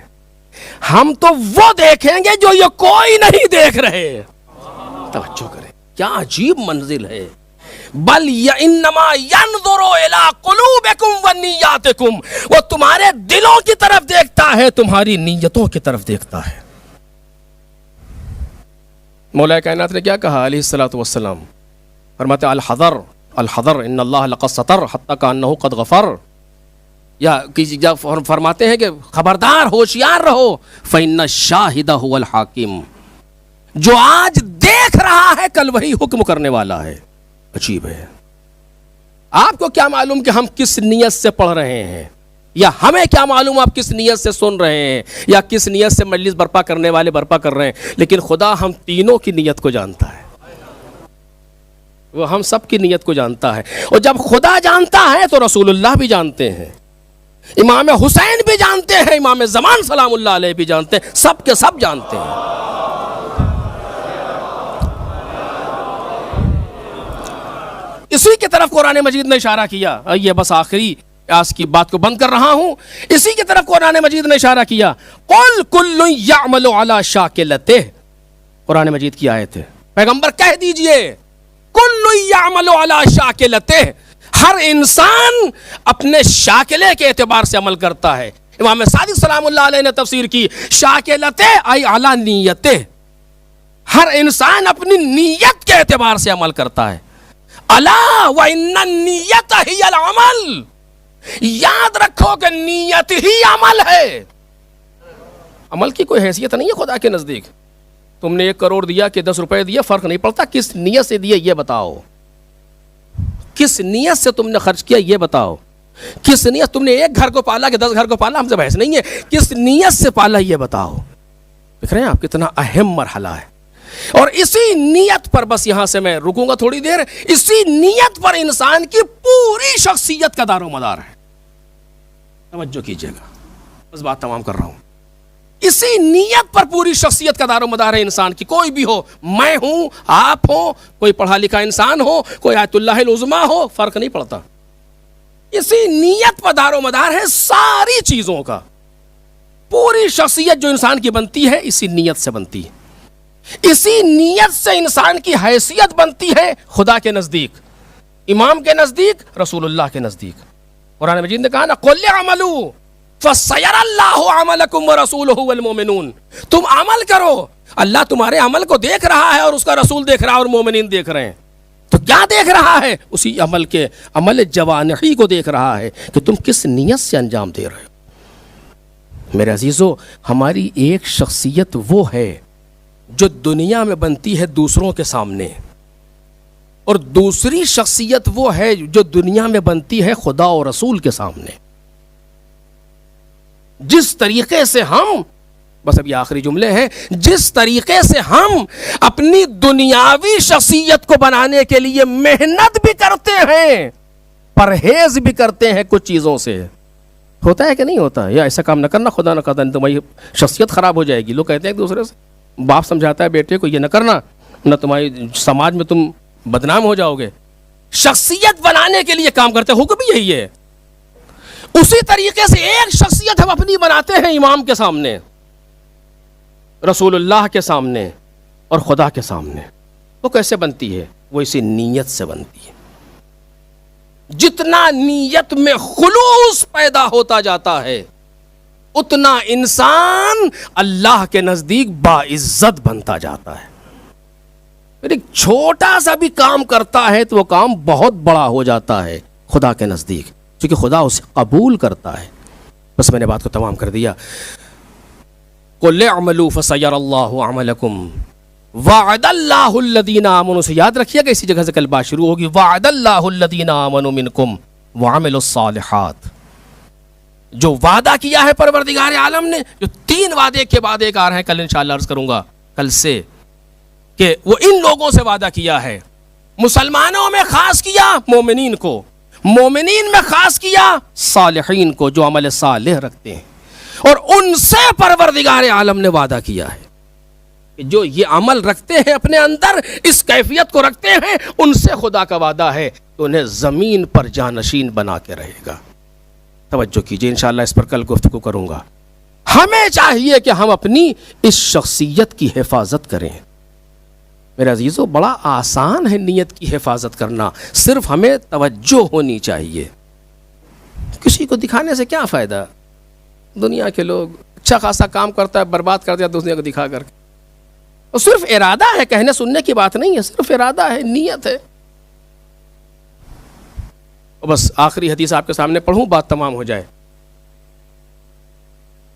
ہم تو وہ دیکھیں گے جو یہ کوئی نہیں دیکھ رہے. توجہ کریں, کیا عجیب منزل ہے. بل انما ينظر الى قلوبكم ونياتكم, وہ تمہارے دلوں کی طرف دیکھتا ہے, تمہاری نیتوں کی طرف دیکھتا ہے. مولا کائنات نے کیا کہا علیہ الصلوۃ والسلام؟ فرماتے الحذر الحذر ان اللہ لقد ستر حتی کانہ قد غفر. یا فرماتے ہیں کہ خبردار, ہوشیار رہو, فإن الشاہد هو الحاکم, جو آج دیکھ رہا ہے کل وہی حکم کرنے والا ہے. عجیب ہے. آپ کو کیا معلوم کہ ہم کس نیت سے پڑھ رہے ہیں, یا ہمیں کیا معلوم آپ کس نیت سے سن رہے ہیں, یا کس نیت سے مجلس برپا کرنے والے برپا کر رہے ہیں. لیکن خدا ہم تینوں کی نیت کو جانتا ہے, وہ ہم سب کی نیت کو جانتا ہے. اور جب خدا جانتا ہے تو رسول اللہ بھی جانتے ہیں, امام حسین بھی جانتے ہیں, امام زمان سلام اللہ علیہ بھی جانتے ہیں, سب کے سب جانتے ہیں. اسی کی طرف قرآن مجید نے اشارہ کیا. یہ بس آخری آج کی بات کو بند کر رہا ہوں. اسی کی طرف قرآن مجید نے اشارہ کیا. قل کل یعمل علی شاکلتہ, قرآن مجید کی آیت ہے. پیغمبر کہہ دیجئے کل یعمل علی شاکلتہ, ہر انسان اپنے شاکلے کے اعتبار سے عمل کرتا ہے. امام صادق سلام اللہ علیہ نے تفسیر کی شاکلتہ ای علی نیتہ, ہر انسان اپنی نیت کے اعتبار سے عمل کرتا ہے. الا وان النیت ہی العمل, یاد رکھو کہ نیت ہی عمل ہے. عمل کی کوئی حیثیت نہیں ہے خدا کے نزدیک. تم نے 1 کروڑ دیا کہ 10 روپے دیا, فرق نہیں پڑتا. کس نیت سے دیے یہ بتاؤ, کس نیت سے تم نے خرچ کیا یہ بتاؤ. کس نیت, تم نے 1 گھر کو پالا کہ 10 گھر کو پالا, ہم سے بحث نہیں ہے. کس نیت سے پالا یہ بتاؤ. دیکھ رہے ہیں آپ کتنا اہم مرحلہ ہے. اور اسی نیت پر, بس یہاں سے میں رکوں گا تھوڑی دیر, اسی نیت پر انسان کی پوری شخصیت کا دار و مدار ہے. توجہ کیجئے گا, بس بات تمام کر رہا ہوں. اسی نیت پر پوری شخصیت کا دار و مدار ہے انسان کی. کوئی بھی ہو, میں ہوں, آپ ہوں, کوئی پڑھا لکھا انسان ہو, کوئی آیت اللہ العظمیٰ ہو, فرق نہیں پڑتا. اسی نیت پر دار و مدار ہے ساری چیزوں کا. پوری شخصیت جو انسان کی بنتی ہے اسی نیت سے بنتی ہے. اسی نیت سے انسان کی حیثیت بنتی ہے خدا کے نزدیک, امام کے نزدیک, رسول اللہ کے نزدیک. قرآن مجید نے کہا نا قل اعملوا فسیر اللہ عملکم ورسولہ والمؤمنون, تم عمل کرو, اللہ تمہارے عمل کو دیکھ رہا ہے اور اس کا رسول دیکھ رہا ہے اور مومنین دیکھ رہے ہیں. تو کیا دیکھ رہا ہے؟ اسی عمل کے عمل جوانحی کو دیکھ رہا ہے کہ تم کس نیت سے انجام دے رہے ہو. میرے عزیزو, ہماری ایک شخصیت وہ ہے جو دنیا میں بنتی ہے دوسروں کے سامنے, اور دوسری شخصیت وہ ہے جو دنیا میں بنتی ہے خدا اور رسول کے سامنے. جس طریقے سے ہم, بس اب یہ آخری جملے ہیں, جس طریقے سے ہم اپنی دنیاوی شخصیت کو بنانے کے لیے محنت بھی کرتے ہیں, پرہیز بھی کرتے ہیں کچھ چیزوں سے, ہوتا ہے کہ نہیں ہوتا؟ یا ایسا کام نہ کرنا, خدا نہ کرتا تمہاری شخصیت خراب ہو جائے گی. لوگ کہتے ہیں ایک دوسرے سے, باپ سمجھاتا ہے بیٹے کو یہ نہ کرنا, نہ تمہاری سماج میں تم بدنام ہو جاؤ گے. شخصیت بنانے کے لیے کام کرتے, حکم بھی یہی ہے. اسی طریقے سے ایک شخصیت ہم اپنی بناتے ہیں امام کے سامنے, رسول اللہ کے سامنے اور خدا کے سامنے. وہ کیسے بنتی ہے؟ وہ اسی نیت سے بنتی ہے. جتنا نیت میں خلوص پیدا ہوتا جاتا ہے اتنا انسان اللہ کے نزدیک باعزت بنتا جاتا ہے. ایک چھوٹا سا بھی کام کرتا ہے تو وہ کام بہت بڑا ہو جاتا ہے خدا کے نزدیک, کیونکہ خدا اسے قبول کرتا ہے. بس میں نے بات کو تمام کر دیا. قل اعملوا فسیر اللہ عملکم وعد اللہ الذین آمنوا, سے یاد رکھیے گا, اسی جگہ سے کل بات شروع ہوگی. وعد اللہ الذین آمنوا منکم وعملوا الصالحات, جو وعدہ کیا ہے پروردگار عالم نے, جو 3 وعدے کے بعد ایک آ رہے ہیں, کل انشاءاللہ عرض کروں گا کل سے, کہ وہ ان لوگوں سے وعدہ کیا ہے. مسلمانوں میں خاص کیا مومنین کو, مومنین میں خاص کیا صالحین کو, جو عمل صالح رکھتے ہیں, اور ان سے پروردگار عالم نے وعدہ کیا ہے. کہ جو یہ عمل رکھتے ہیں اپنے اندر، اس کیفیت کو رکھتے ہیں، ان سے خدا کا وعدہ ہے کہ انہیں زمین پر جانشین بنا کے رہے گا۔ توجہ کیجئے، انشاءاللہ اس پر کل گفتگو کروں گا۔ ہمیں چاہیے کہ ہم اپنی اس شخصیت کی حفاظت کریں۔ میرے عزیزو، بڑا آسان ہے نیت کی حفاظت کرنا، صرف ہمیں توجہ ہونی چاہیے۔ کسی کو دکھانے سے کیا فائدہ؟ دنیا کے لوگ اچھا خاصا کام کرتا ہے، برباد کر دیا دوسرے کو دکھا کر کے۔ اور صرف ارادہ ہے، کہنے سننے کی بات نہیں ہے، صرف ارادہ ہے، نیت ہے۔ بس آخری حدیث آپ کے سامنے پڑھوں، بات تمام ہو جائے۔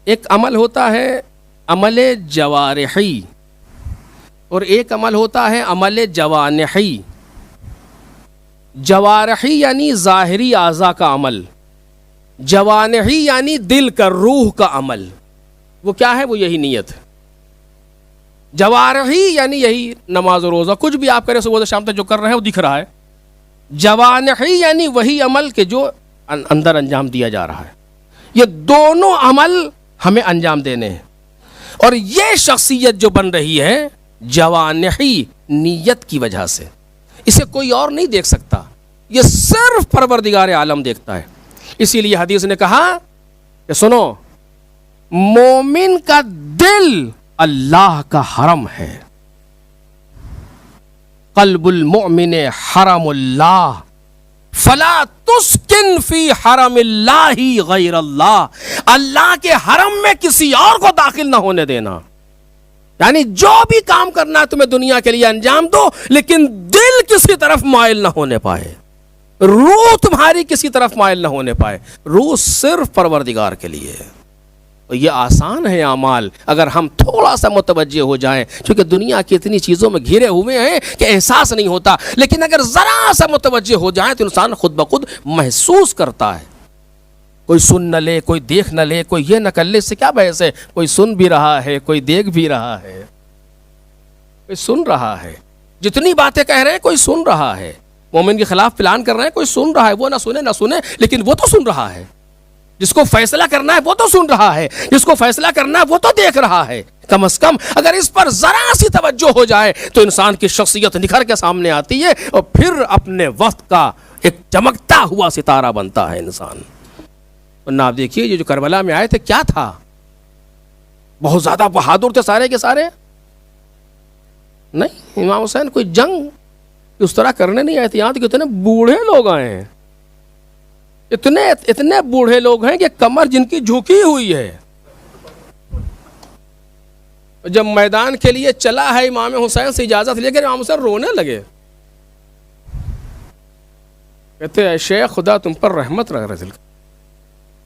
ایک عمل ہوتا ہے عمل جوارحی، اور ایک عمل ہوتا ہے عمل جوانحی۔ جوارحی یعنی ظاہری اعضاء کا عمل، جوانحی یعنی دل کا، روح کا عمل۔ وہ کیا ہے؟ وہ یہی نیت ہے۔ جوارحی یعنی یہی نماز و روزہ، کچھ بھی آپ کریں صبح سے شام تک جو کر رہے ہیں وہ دکھ رہا ہے۔ جوانحی یعنی وہی عمل کہ جو اندر انجام دیا جا رہا ہے۔ یہ دونوں عمل ہمیں انجام دینے ہیں، اور یہ شخصیت جو بن رہی ہے جوانحی نیت کی وجہ سے، اسے کوئی اور نہیں دیکھ سکتا، یہ صرف پروردگار عالم دیکھتا ہے۔ اسی لیے حدیث نے کہا کہ سنو، مومن کا دل اللہ کا حرم ہے، قلب المؤمن حرم اللہ، فلا تسکن فی حرم اللہ غیر اللہ، اللہ کے حرم میں کسی اور کو داخل نہ ہونے دینا۔ یعنی جو بھی کام کرنا ہے تمہیں دنیا کے لیے انجام دو، لیکن دل کسی طرف مائل نہ ہونے پائے، روح تمہاری کسی طرف مائل نہ ہونے پائے، روح صرف پروردگار کے لیے ہے۔ یہ آسان ہے اعمال اگر ہم تھوڑا سا متوجہ ہو جائیں، کیونکہ دنیا کی اتنی چیزوں میں گھرے ہوئے ہیں کہ احساس نہیں ہوتا، لیکن اگر ذرا سا متوجہ ہو جائیں تو انسان خود بخود محسوس کرتا ہے۔ کوئی سن نہ لے، کوئی دیکھ نہ لے، کوئی یہ نہ کر لے، اس سے کیا بحث ہے؟ کوئی سن بھی رہا ہے، کوئی دیکھ بھی رہا ہے، کوئی سن رہا ہے، جتنی باتیں کہہ رہے ہیں کوئی سن رہا ہے، مومن کے خلاف پلان کر رہے ہیں کوئی سن رہا ہے، وہ نہ سنے لیکن وہ تو سن رہا ہے، جس کو فیصلہ کرنا ہے وہ تو سن رہا ہے، جس کو فیصلہ کرنا ہے وہ تو دیکھ رہا ہے۔ کم از کم اگر اس پر ذرا سی توجہ ہو جائے تو انسان کی شخصیت نکھر کے سامنے آتی ہے، اور پھر اپنے وقت کا ایک چمکتا ہوا ستارہ بنتا ہے انسان۔ ورنہ آپ دیکھیے یہ جو کربلا میں آئے تھے کیا تھا؟ بہت زیادہ بہادر تھے سارے کے سارے؟ نہیں، امام حسین کوئی جنگ اس طرح کرنے نہیں آئے تھے، یہاں تک اتنے بوڑھے لوگ آئے ہیں، اتنے بوڑھے لوگ ہیں کہ کمر جن کی جھکی ہوئی ہے۔ جب میدان کے لیے چلا ہے امام حسین سے اجازت لے کر، امام حسین رونے لگے، کہتے اے شیخ خدا تم پر رحمت رکھ رہے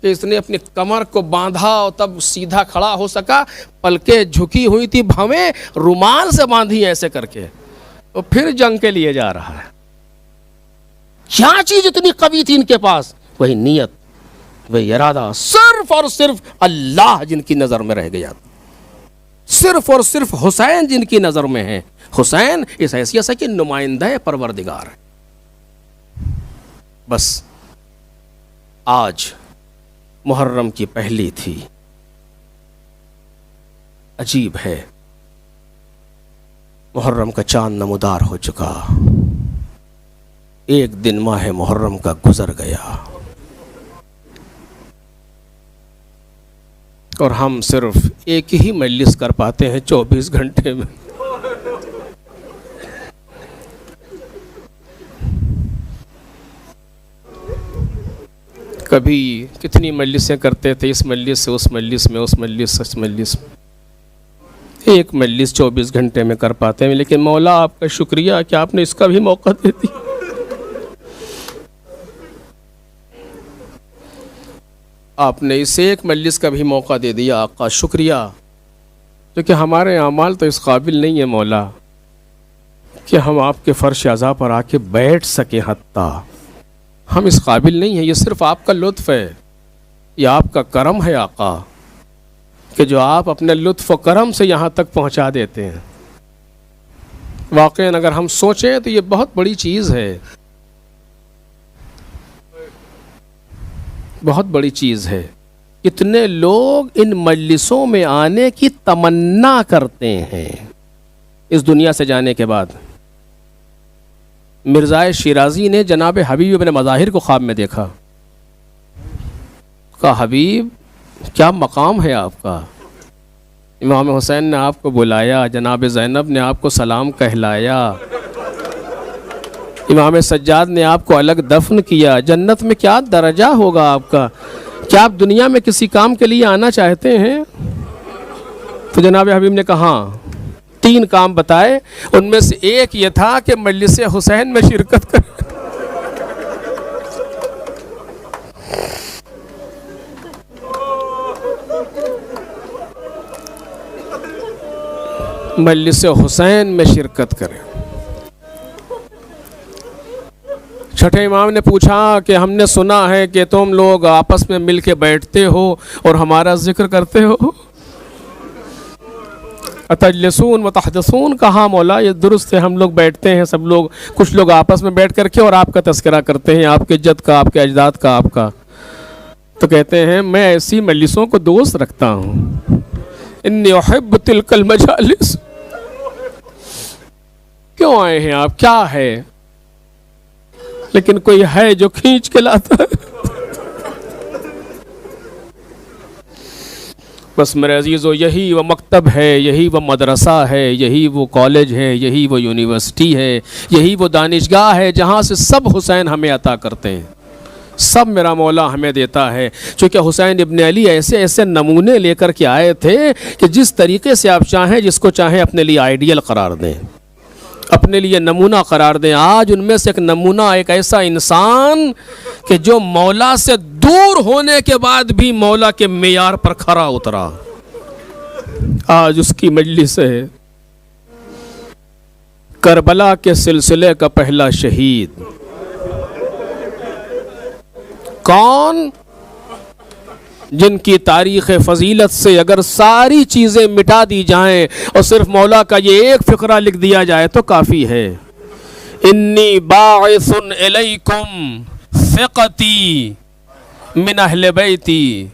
کہ اس نے اپنی کمر کو باندھا اور تب سیدھا کھڑا ہو سکا، پلکیں جھکی ہوئی تھی، بھویں رومال سے باندھی ایسے کر کے، اور پھر جنگ کے لیے جا رہا ہے۔ کیا چیز اتنی قوی تھی ان کے پاس؟ وہی نیت، وہی ارادہ، صرف اور صرف اللہ جن کی نظر میں رہ گیا، صرف اور صرف حسین جن کی نظر میں ہے۔ حسین اس حیثیت سے کہ نمائندہ پروردگار ہے۔ بس آج محرم کی پہلی تھی، عجیب ہے، محرم کا چاند نمودار ہو چکا، ایک دن ماہ محرم کا گزر گیا، اور ہم صرف ایک ہی مجلس کر پاتے ہیں 24 گھنٹے میں۔ کبھی کتنی مجلسیں کرتے تھے، اس مجلس سے اس مجلس میں، اس مجلس سے اس مجلس میں، ایک مجلس 24 گھنٹے میں کر پاتے ہیں۔ لیکن مولا آپ کا شکریہ کہ آپ نے اس کا بھی موقع دے دیا۔ آپ نے اس ایک مجلس کا بھی موقع دے دیا، آقا شکریہ، کیونکہ ہمارے اعمال تو اس قابل نہیں ہے مولا کہ ہم آپ کے فرش عزا پر آ کے بیٹھ سکیں، حتیٰ ہم اس قابل نہیں ہیں۔ یہ صرف آپ کا لطف ہے، یہ آپ کا کرم ہے آقا، کہ جو آپ اپنے لطف و کرم سے یہاں تک پہنچا دیتے ہیں۔ واقعاً اگر ہم سوچیں تو یہ بہت بڑی چیز ہے، بہت بڑی چیز ہے۔ کتنے لوگ ان مجلسوں میں آنے کی تمنا کرتے ہیں، اس دنیا سے جانے کے بعد مرزا شیرازی نے جناب حبیب ابن مظاہر کو خواب میں دیکھا. کہا حبیب کیا مقام ہے آپ کا. امام حسین نے آپ کو بلایا, جناب زینب نے آپ کو سلام کہلایا, امام سجاد نے آپ کو الگ دفن کیا. جنت میں کیا درجہ ہوگا آپ کا؟ کیا آپ دنیا میں کسی کام کے لیے آنا چاہتے ہیں؟ تو جناب حبیب نے کہا 3 کام بتائے, ان میں سے ایک یہ تھا کہ مجلس حسین میں شرکت کریں. مجلس حسین میں شرکت کریں. چھٹے امام نے پوچھا کہ ہم نے سنا ہے کہ تم لوگ آپس میں مل کے بیٹھتے ہو اور ہمارا ذکر کرتے ہو. اتجلسون و تحدثون. کہا مولا یہ درست ہے, ہم لوگ بیٹھتے ہیں سب لوگ, کچھ لوگ آپس میں بیٹھ کر کے اور آپ کا تذکرہ کرتے ہیں, آپ کے جد کا, آپ کے اجداد کا, آپ کا. تو کہتے ہیں میں ایسی مجلسوں کو دوست رکھتا ہوں. انی احب تلک المجالس. کیوں آئے ہیں آپ, کیا ہے؟ لیکن کوئی ہے جو کھینچ کے لاتا ہے. بس میرے عزیزو یہی وہ مکتب ہے, یہی وہ مدرسہ ہے, یہی وہ کالج ہے, یہی وہ یونیورسٹی ہے, یہی وہ دانشگاہ ہے جہاں سے سب حسین ہمیں عطا کرتے ہیں, سب میرا مولا ہمیں دیتا ہے. چونکہ حسین ابن علی ایسے ایسے نمونے لے کر کے آئے تھے کہ جس طریقے سے آپ چاہیں, جس کو چاہیں اپنے لیے آئیڈیل قرار دیں, اپنے لیے نمونہ قرار دیں. آج ان میں سے ایک نمونہ, ایک ایسا انسان کہ جو مولا سے دور ہونے کے بعد بھی مولا کے معیار پر کھرا اترا. آج اس کی مجلس ہے. کربلا کے سلسلے کا پہلا شہید کون؟ جن کی تاریخ فضیلت سے اگر ساری چیزیں مٹا دی جائیں اور صرف مولا کا یہ ایک فقرہ لکھ دیا جائے تو کافی ہے. انی باعث الیکم ثقتی من اہل بیتی.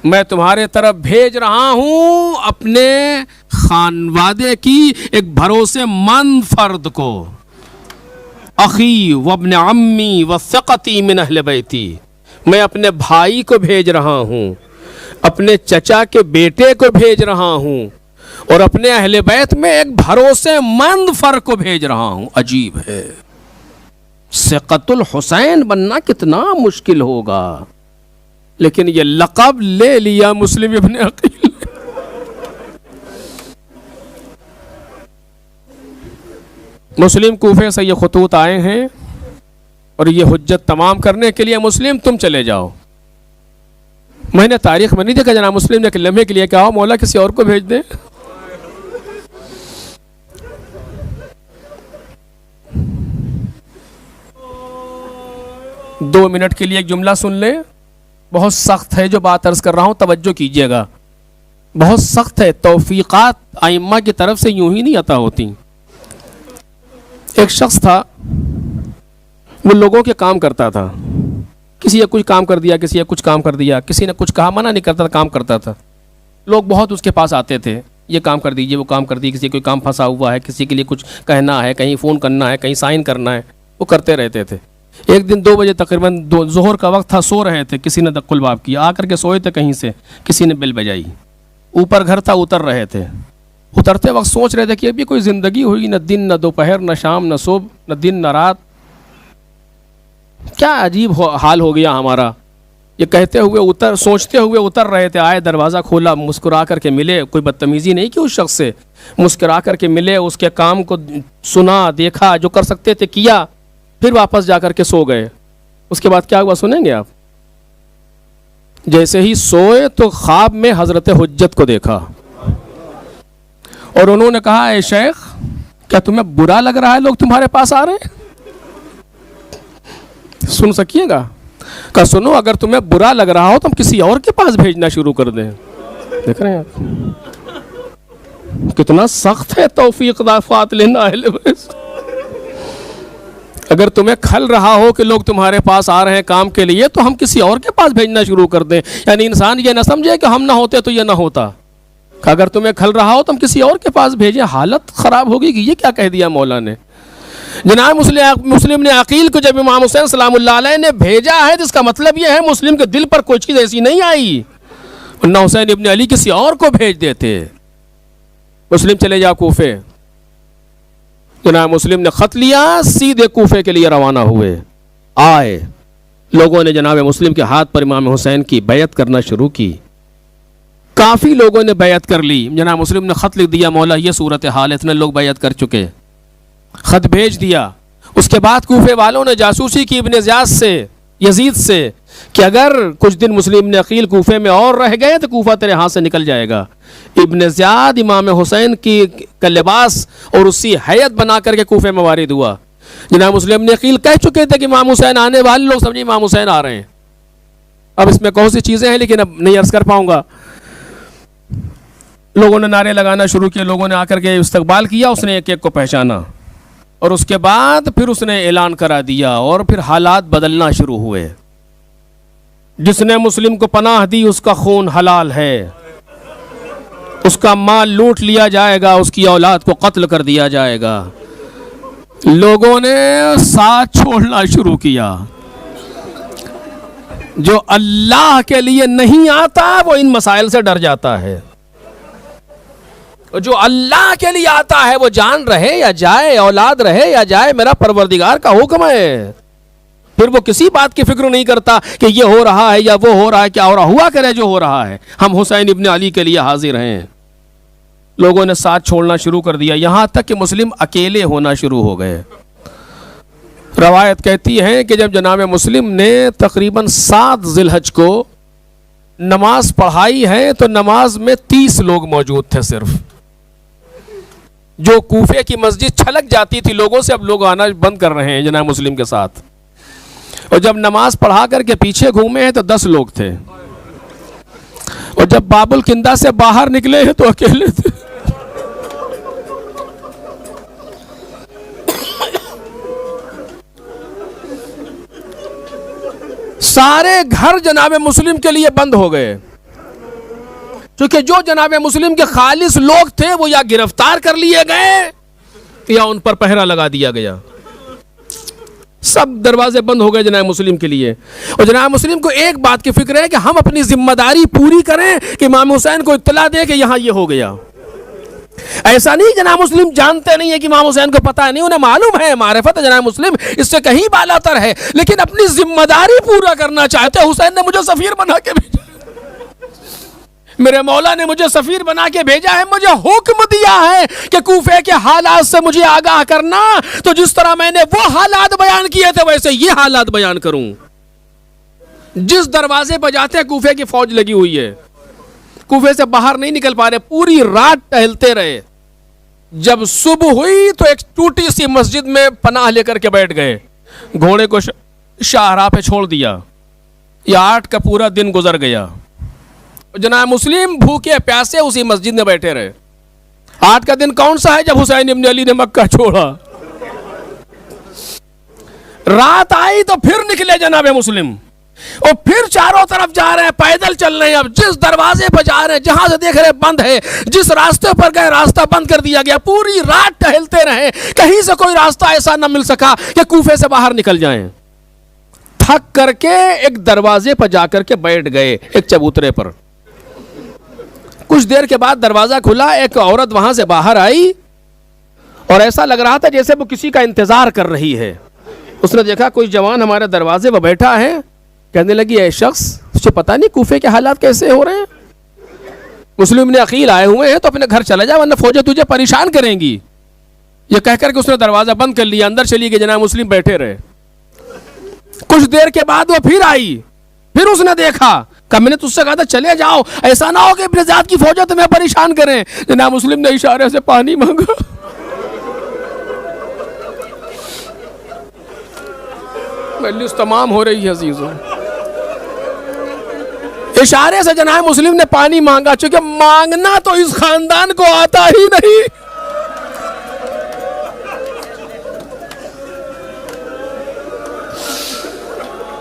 میں تمہارے طرف بھیج رہا ہوں اپنے خانوادے کی ایک بھروسے مند فرد کو. اخی وابن عمی وثقتی من اہل بیتی. میں اپنے بھائی کو بھیج رہا ہوں, اپنے چچا کے بیٹے کو بھیج رہا ہوں, اور اپنے اہل بیت میں ایک بھروسے مند فرد کو بھیج رہا ہوں. عجیب ہے, ثقۃ الحسین بننا کتنا مشکل ہوگا, لیکن یہ لقب لے لیا مسلم ابن عقیل. مسلم کوفے سے یہ خطوط آئے ہیں اور یہ حجت تمام کرنے کے لیے مسلم تم چلے جاؤ. میں نے تاریخ میں نہیں دیکھا جناب مسلم نے ایک لمحے کے لیے کہا مولا کسی اور کو بھیج دیں. دو منٹ کے لیے ایک جملہ سن لیں, بہت سخت ہے جو بات عرض کر رہا ہوں, توجہ کیجئے گا. بہت سخت ہے, توفیقات ائمہ کی طرف سے یوں ہی نہیں عطا ہوتی. ایک شخص تھا, وہ لوگوں کے کام کرتا تھا, کسی نے کچھ کام کر دیا, کسی نے کچھ کام کر دیا, کسی نے کچھ کہا, منع نہیں کرتا تھا, کام کرتا تھا. لوگ بہت اس کے پاس آتے تھے, یہ کام کر دیجئے, وہ کام کر دیجئے, کسی کوئی کام پھنسا ہوا ہے, کسی کے لیے کچھ کہنا ہے, کہیں فون کرنا ہے, کہیں سائن کرنا ہے, وہ کرتے رہتے تھے. ایک دن 2 بجے تقریباً ظہر کا وقت تھا, سو رہے تھے, کسی نے دق الباب کیا, آ کر کے سوئے تھے کہیں سے, کسی نے بیل بجائی, اوپر گھر تھا, اتر رہے تھے. اترتے وقت سوچ رہے تھے کہ ابھی کوئی زندگی ہوئی, نہ دن نہ دوپہر نہ شام نہ صبح نہ دن نہ رات, کیا عجیب حال ہو گیا ہمارا. یہ کہتے ہوئے سوچتے ہوئے اتر رہے تھے, آئے, دروازہ کھولا, مسکرا کر کے ملے, کوئی بدتمیزی نہیں کی اس شخص سے, مسکرا کر کے ملے, اس کے کام کو سنا, دیکھا, جو کر سکتے تھے کیا, پھر واپس جا کر کے سو گئے. اس کے بعد کیا ہوا سنیں گے آپ. جیسے ہی سوئے تو خواب میں حضرت حجت کو دیکھا اور انہوں نے کہا اے شیخ کیا تمہیں برا لگ رہا ہے لوگ تمہارے پاس آ رہے ہیں؟ سن سکیے گا. کہ سنو اگر تمہیں برا لگ رہا ہو تو ہم کسی اور کے پاس بھیجنا شروع کر دیں. دیکھ رہے ہیں آپ کتنا سخت ہے توفیق دافات لینا اہل بیت. اگر تمہیں کھل رہا ہو کہ لوگ تمہارے پاس آ رہے ہیں کام کے لیے تو ہم کسی اور کے پاس بھیجنا شروع کر دیں. یعنی انسان یہ نہ سمجھے کہ ہم نہ ہوتے تو یہ نہ ہوتا. کہ اگر تمہیں کھل رہا ہو تو ہم کسی اور کے پاس بھیجیں. حالت خراب ہوگی کہ یہ کیا کہہ دیا مولا نے. جناب مسلم نے عقیل کو جب امام حسین سلام اللہ علیہ نے بھیجا ہے تو اس کا مطلب یہ ہے مسلم کے دل پر کوئی چیز ایسی نہیں آئی. ورنہ حسین ابن علی کسی اور کو بھیج دیتے. مسلم چلے جا کوفے. جناب مسلم نے خط لیا, سیدھے کوفے کے لیے روانہ ہوئے. آئے لوگوں نے جناب مسلم کے ہاتھ پر امام حسین کی بیعت کرنا شروع کی. کافی لوگوں نے بیعت کر لی. جناب مسلم نے خط لکھ دیا, مولا یہ صورتحال, اتنے لوگ بیعت کر چکے. خط بھیج دیا. اس کے بعد کوفے والوں نے جاسوسی کی ابن زیاد سے, یزید سے, کہ اگر کچھ دن مسلم نے عقیل کوفے میں اور رہ گئے تو کوفہ تیرے ہاتھ سے نکل جائے گا. ابن زیاد امام حسین کا لباس اور اسی حیت بنا کر کے کوفے میں وارد ہوا. جناب مسلم نے عقیل کہہ چکے تھے کہ امام حسین آنے والے, لوگ سمجھے امام حسین آ رہے ہیں. اب اس میں کون سی چیزیں ہیں لیکن اب نہیں عرض کر پاؤں گا. لوگوں نے نعرے لگانا شروع کیے, لوگوں نے آ کر کے استقبال کیا. اس نے ایک ایک کو پہچانا اور اس کے بعد پھر اس نے اعلان کرا دیا اور پھر حالات بدلنا شروع ہوئے. جس نے مسلم کو پناہ دی اس کا خون حلال ہے, اس کا مال لوٹ لیا جائے گا, اس کی اولاد کو قتل کر دیا جائے گا. لوگوں نے ساتھ چھوڑنا شروع کیا. جو اللہ کے لیے نہیں آتا وہ ان مسائل سے ڈر جاتا ہے. جو اللہ کے لیے آتا ہے وہ جان رہے یا جائے, اولاد رہے یا جائے, میرا پروردگار کا حکم ہے. پھر وہ کسی بات کی فکر نہیں کرتا کہ یہ ہو رہا ہے یا وہ ہو رہا ہے, کیا ہو رہا, ہوا کرے جو ہو رہا ہے. ہم حسین ابن علی کے لیے حاضر ہیں. لوگوں نے ساتھ چھوڑنا شروع کر دیا, یہاں تک کہ مسلم اکیلے ہونا شروع ہو گئے. روایت کہتی ہے کہ جب جناب مسلم نے تقریباً 7 ذی الحج کو نماز پڑھائی ہے تو نماز میں 30 لوگ موجود تھے صرف. جو کوفے کی مسجد چھلک جاتی تھی لوگوں سے, اب لوگ آنا بند کر رہے ہیں جناب مسلم کے ساتھ. اور جب نماز پڑھا کر کے پیچھے گھومے ہیں تو 10 لوگ تھے. اور جب باب الکندہ سے باہر نکلے ہیں تو اکیلے تھے. سارے گھر جناب مسلم کے لیے بند ہو گئے, کیونکہ جو جناب مسلم کے خالص لوگ تھے وہ یا گرفتار کر لیے گئے یا ان پر پہرا لگا دیا گیا. سب دروازے بند ہو گئے جناب مسلم کے لیے. اور جناب مسلم کو ایک بات کی فکر ہے کہ ہم اپنی ذمہ داری پوری کریں کہ امام حسین کو اطلاع دے کہ یہاں یہ ہو گیا. ایسا نہیں جناب مسلم جانتے نہیں ہے کہ امام حسین کو پتہ نہیں, انہیں معلوم ہے, معرفت ہے جناب مسلم اس سے کہیں بالا تر ہے, لیکن اپنی ذمہ داری پورا کرنا چاہتے. حسین نے مجھے سفیر بنا کے بھیجا, میرے مولا نے مجھے سفیر بنا کے بھیجا ہے, مجھے حکم دیا ہے کہ کوفے کے حالات سے مجھے آگاہ کرنا. تو جس طرح میں نے وہ حالات بیان کیے تھے ویسے یہ حالات بیان کروں. جس دروازے پہ جاتے کوفے کی فوج لگی ہوئی ہے, کوفے سے باہر نہیں نکل پا رہے, پوری رات ٹہلتے رہے. جب صبح ہوئی تو ایک ٹوٹی سی مسجد میں پناہ لے کر کے بیٹھ گئے. گھوڑے کو شاہراہ پہ چھوڑ دیا. یہ 8 کا پورا دن گزر گیا. جناب مسلم بھوکے پیاسے اسی مسجد میں بیٹھے رہے. 8 کا دن کون سا ہے جب حسین ابن علی نے مکہ چھوڑا. رات آئی تو پھر نکلے جناب مسلم, اور پھر چاروں طرف جا رہے ہیں, پیدل چل رہے ہیں. اب جس دروازے پہ جا رہے ہیں جہاں سے دیکھ رہے بند ہے, جس راستے پر گئے راستہ بند کر دیا گیا. پوری رات ٹہلتے رہے, کہیں سے کوئی راستہ ایسا نہ مل سکا کہ کوفے سے باہر نکل جائیں. تھک کر کے ایک دروازے پر جا کر کے بیٹھ گئے, ایک چبوترے پر. کچھ دیر کے بعد دروازہ کھلا, ایک عورت وہاں سے باہر آئی اور ایسا لگ رہا تھا جیسے وہ کسی کا انتظار کر رہی ہے. اس نے دیکھا کوئی جوان ہمارے دروازے پر بیٹھا ہے. کہنے لگی اے شخص, تجھے پتا نہیں کوفے کے حالات کیسے ہو رہے ہیں؟ مسلم نے عقیل آئے ہوئے ہیں تو اپنے گھر چلا جا ورنہ فوجیں تجھے پریشان کریں گی. یہ کہہ کر کے اس نے دروازہ بند کر لیا, اندر چلی گئی. جناب مسلم بیٹھے رہے. کچھ دیر کے بعد وہ پھر آئی, پھر اس نے دیکھا کہ میں نے تجھ سے کہا تھا چلے جاؤ, ایسا نہ ہو کہ ابن زیاد کی فوجیں تمہیں پریشان کریں. جناب مسلم نے اشارے سے پانی مانگا. مجلس تمام ہو رہی ہے عزیزوں. اشارے سے جناب مسلم نے پانی مانگا, چونکہ مانگنا تو اس خاندان کو آتا ہی نہیں.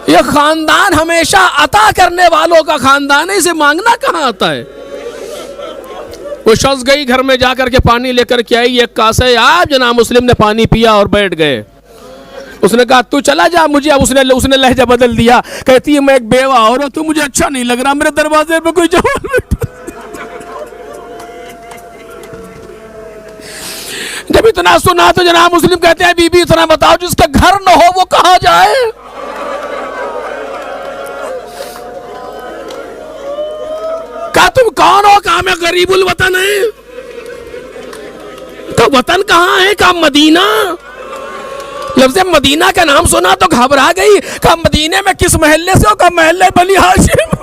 یہ خاندان ہمیشہ عطا کرنے والوں کا خاندان ہے, اسے مانگنا کہاں آتا ہے. وہ شخص گئی گھر میں جا کر کے پانی لے کر کے آئی ایک کاسے، آپ جناب مسلم نے پانی پیا اور بیٹھ گئے. اس نے کہا تو چلا جا مجھے. اب اس نے لہجہ بدل دیا، کہتی ہے میں ایک بیوہ عورت ہوں، مجھے اچھا نہیں لگ رہا میرے دروازے پہ کوئی جوان بیٹھا. جب اتنا سنا تو جناب مسلم کہتے ہیں بی بی اتنا بتاؤ جس کا گھر نہ ہو وہ کہاں جائے؟ کہا تم کون ہو؟ کہا میں غریب الوطن ہے. تو وطن کہاں ہے؟ کہا مدینہ. لفظ مدینہ کا نام سنا تو گھبرا گئی. کہا مدینے میں کس محلے سے ہو؟ کہا محلے بنی ہاشم.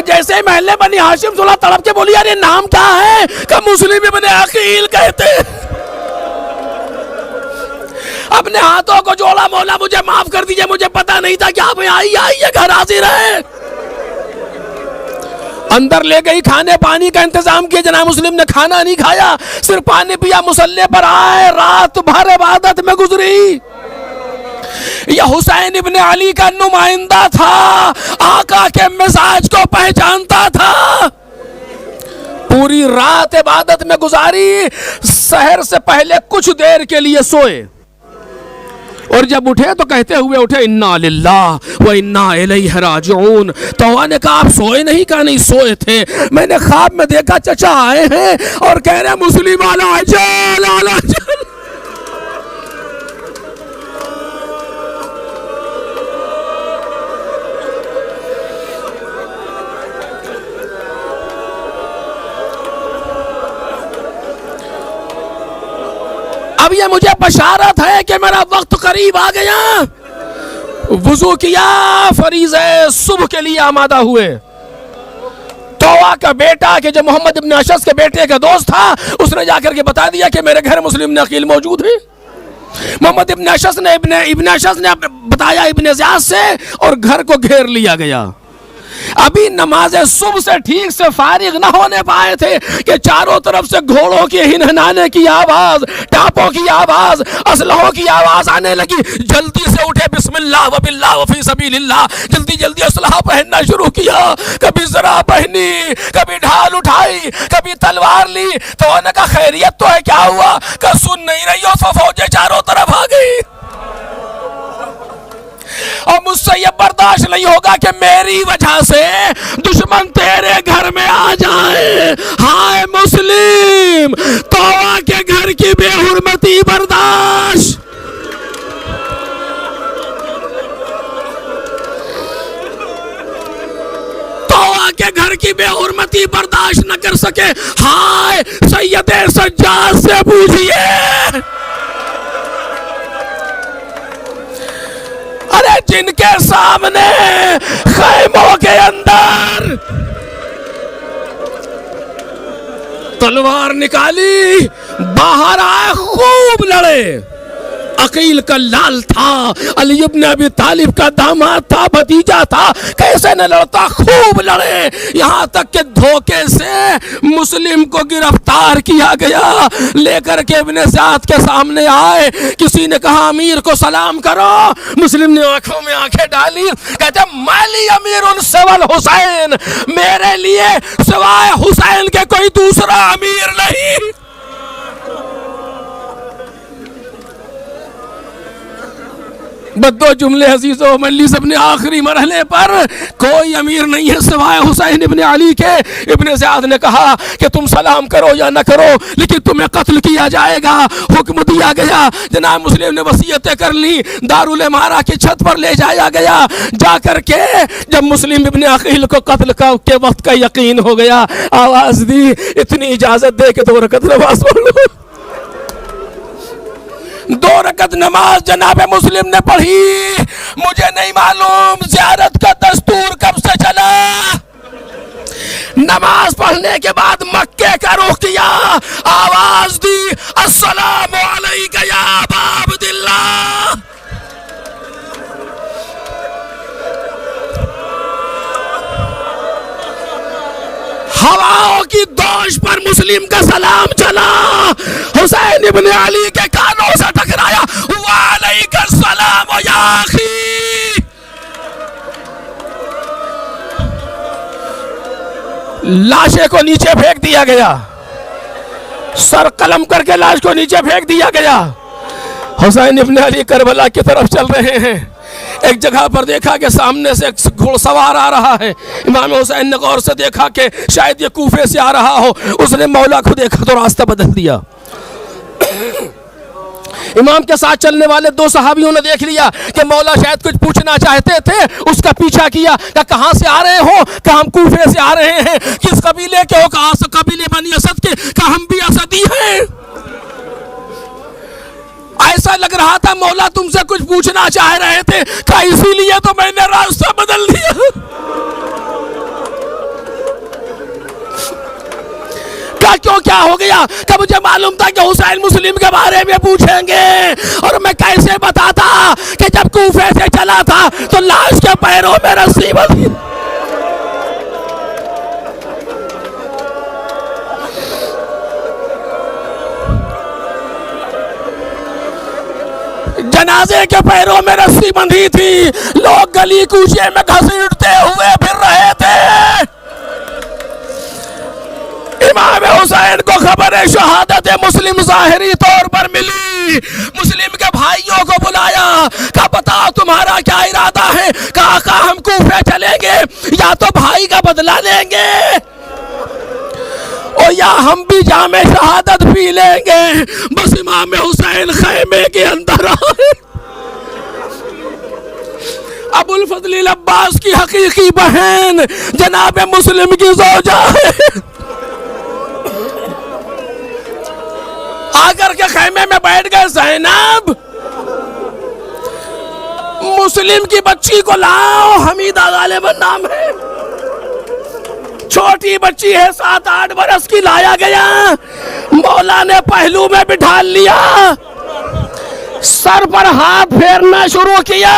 جیسے محلے بنی ہاشم سنا تڑپ کے بولی یار یہ نام کیا ہے؟ کہا مسلم ابن عقیل کہتے. اپنے ہاتھوں کو جوڑا، مولا مجھے معاف کر دیجئے، مجھے پتا نہیں تھا کہ آپ آئیے گھر حاضر ہے. اندر لے گئی، کھانے پانی کا انتظام کیا. جناب مسلم نے کھانا نہیں کھایا، صرف پانی پیا، مصلی پر آئے، رات بھر عبادت میں گزری. یہ حسین ابن علی کا نمائندہ تھا، آقا کے مزاج کو پہچانتا تھا. پوری رات عبادت میں گزاری، سحر سے پہلے کچھ دیر کے لیے سوئے، اور جب اٹھے تو کہتے ہوئے اٹھے انا للہ و انا الیہ راجعون. تو نے کہا آپ سوئے نہیں؟ کہا نہیں سوئے تھے، میں نے خواب میں دیکھا چچا آئے ہیں اور کہہ رہے مسلم علی جل علی جل. اب یہ مجھے بشارت ہے کہ میرا وقت قریب آ گیا. وضو کیا، فریضہ صبح کے لیے آمادہ ہوئے. تووا کا بیٹا کہ جو محمد ابن اشعث کے بیٹے کا دوست تھا، اس نے جا کر کے بتا دیا کہ میرے گھر مسلم ابن عقیل موجود ہے. محمد ابن اشعث نے ابن اشعث نے بتایا ابن زیاد سے، اور گھر کو گھیر لیا گیا. ابھی نماز صبح سے ٹھیک سے فارغ نہ ہونے پائے تھے کہ چاروں طرف سے گھوڑوں کی ہنہنانے کی آواز، ٹاپوں کی آواز، اسلحوں کی آواز آنے لگی. جلدی سے اٹھے، بسم اللہ و باللہ و فی سبیل اللہ، جلدی جلدی اسلحہ پہننا شروع کیا. کبھی ذرا پہنی، کبھی ڈھال اٹھائی، کبھی تلوار لی. تو انہوں نے کہا خیریت تو ہے؟ کیا ہوا؟ کہ سن نہیں رہی ہو؟ فوجیں چاروں طرف آ گئی، اور مجھ سے یہ برداشت نہیں ہوگا کہ میری وجہ سے دشمن تیرے گھر میں آ جائے. ہائے مسلم، تووا کے گھر کی بے حرمتی برداشت. تووا کے گھر کی بے حرمتی برداشت نہ کر سکے. ہائے سید سجاد سے پوچھئے، ارے جن کے سامنے خیموں کے اندر تلوار نکالی، باہر آئے، خوب لڑے. عقیل کا لال تھا، علی ابن ابی طالب کا داماد تھا، بھتیجا تھا، کیسے نہ لڑتا، خوب لڑے. یہاں تک کہ دھوکے سے مسلم کو گرفتار کیا گیا. لے کر کے ابن زیاد کے سامنے آئے. کسی نے کہا امیر کو سلام کرو. مسلم نے آنکھوں میں آنکھیں ڈالی، کہتے مالی امیر سوال حسین، میرے لیے سوائے حسین کے کوئی دوسرا امیر نہیں. بدو جملے عزیزو مجلس اپنے آخری مرحلے پر، کوئی امیر نہیں ہے سوائے حسین ابن علی کے. ابن زیاد نے کہا کہ تم سلام کرو یا نہ کرو لیکن تمہیں قتل کیا جائے گا. حکم دیا گیا. جناب مسلم نے وصیتیں کر لی، دارالامارہ کی چھت پر لے جایا گیا. جا کر کے جب مسلم ابن عقیل کو قتل کے وقت کا یقین ہو گیا، آواز دی اتنی اجازت دے کہ 2 رکعت نماز پڑھ لو. 2 رکعت نماز جناب مسلم نے پڑھی. مجھے نہیں معلوم زیارت کا دستور کب سے چلا. نماز پڑھنے کے بعد مکے کا رخ کیا، آواز دی السلام علیکہ یا ابا عبداللہ. ہواؤں کی دوش پر مسلم کا سلام چلا. حسین ابن علی کے کانوں سے ٹکرایا، وعلیکم السلام یا اخی. لاشے کو نیچے پھینک دیا گیا، سر قلم کر کے لاش کو نیچے پھینک دیا گیا۔ حسین ابن علی کربلا کی طرف چل رہے ہیں، ایک جگہ پر دیکھا کہ سامنے سے ایک گھوڑ سوار آ رہا ہے۔ امام حسین نے غور سے دیکھا کہ شاید یہ کوفے سے آ رہا ہو، اس نے مولا کو دیکھا تو راستہ بدل دیا۔ امام کے ساتھ چلنے والے دو صحابیوں نے دیکھ لیا کہ مولا شاید کچھ پوچھنا چاہتے تھے، اس کا پیچھا کیا کہ کہاں سے آ رہے ہو؟ کہ ہم کوفے سے آ رہے ہیں۔ کس قبیلے کے ہو؟ کہا قبیلے بنی اسد کے۔ کہ ہم بھی اسدی ہیں۔ ایسا لگ رہا تھا مولا تم سے کچھ پوچھنا چاہ رہے تھے، کہ اسی لیے تو میں نے راستہ بدل دیا۔ کیوں کیا ہو گیا؟ کہ مجھے معلوم تھا کہ حسین مسلم کے بارے میں پوچھیں گے، اور میں کیسے بتاتا کہ جب کوفے سے چلا تھا تو لاش کے پیروں میں رسی بندھی۔ جنازے کے پیروں میں رسی بندھی تھی، لوگ گلی کوچے میں گھسیٹتے ہوئے پھر رہے تھے۔ امام حسین کو خبر شہادت مسلم ظاہری طور پر ملی، مسلم کے بھائیوں کو بلایا، کہا بتاؤ تمہارا کیا ارادہ ہے؟ کہا آقا ہم کوفے چلیں گے، یا تو بھائی کا بدلہ لیں گے اور یا ہم بھی جام شہادت پی لیں گے۔ بس امام حسین خیمے کے اندر آئے۔ ابو الفضل العباس کی حقیقی بہن جناب مسلم کی زوجہ ہے، آ کر کے خیمے میں بیٹھ گئے۔ زینب مسلم کی بچی کو لاؤ، حمیدہ غالباً نام ہے، چھوٹی بچی ہے، 7-8 برس کی، لایا گیا۔ مولا نے پہلو میں بٹھا لیا، سر پر ہاتھ پھیرنا شروع کیا۔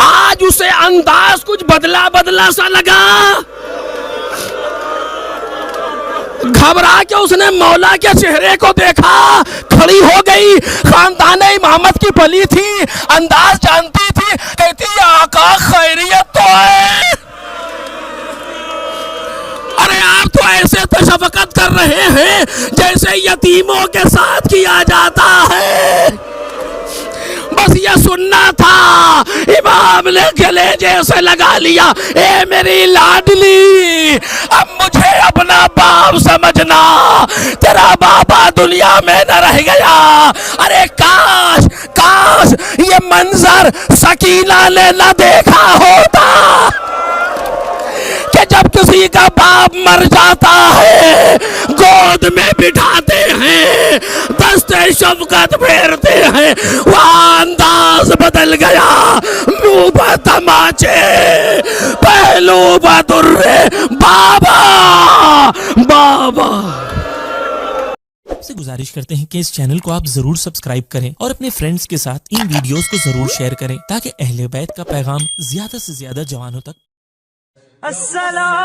آج اسے انداز کچھ بدلا بدلا سا لگا، گھبرا کے اس نے مولا کے چہرے کو دیکھا، کھڑی ہو گئی۔ خاندان امامت کی پلی تھی، انداز جانتی تھی، کہتی آقا خیریت تو ہے؟ ارے آپ تو ایسے تشفقت کر رہے ہیں جیسے یتیموں کے ساتھ کیا جاتا ہے۔ بس یہ سننا تھا۔ امام نے گلے جیسے لگا لیا، اے میری لاڈلی، اب مجھے اپنا باپ سمجھنا، تیرا بابا دنیا میں نہ رہ گیا۔ ارے کاش کاش یہ منظر سکینہ نے نہ دیکھا ہوتا کہ جب کسی کا باپ مر جاتا ہے گود میں بٹھاتے ہیں، دستے شفقت پھیرتے ہیں، وہ انداز بدل گیا۔ منہ پر تماچے، پہلو پر درے، بابا بابا۔ سے گزارش کرتے ہیں کہ اس چینل کو آپ ضرور سبسکرائب کریں اور اپنے فرینڈز کے ساتھ ان ویڈیوز کو ضرور شیئر کریں تاکہ اہل بیت کا پیغام زیادہ سے زیادہ جوانوں تک۔ السلام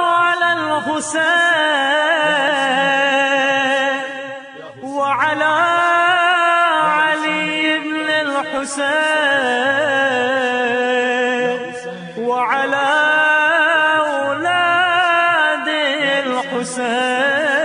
علی الحسین وعلی علی ابن الحسین وعلی اولاد الحسین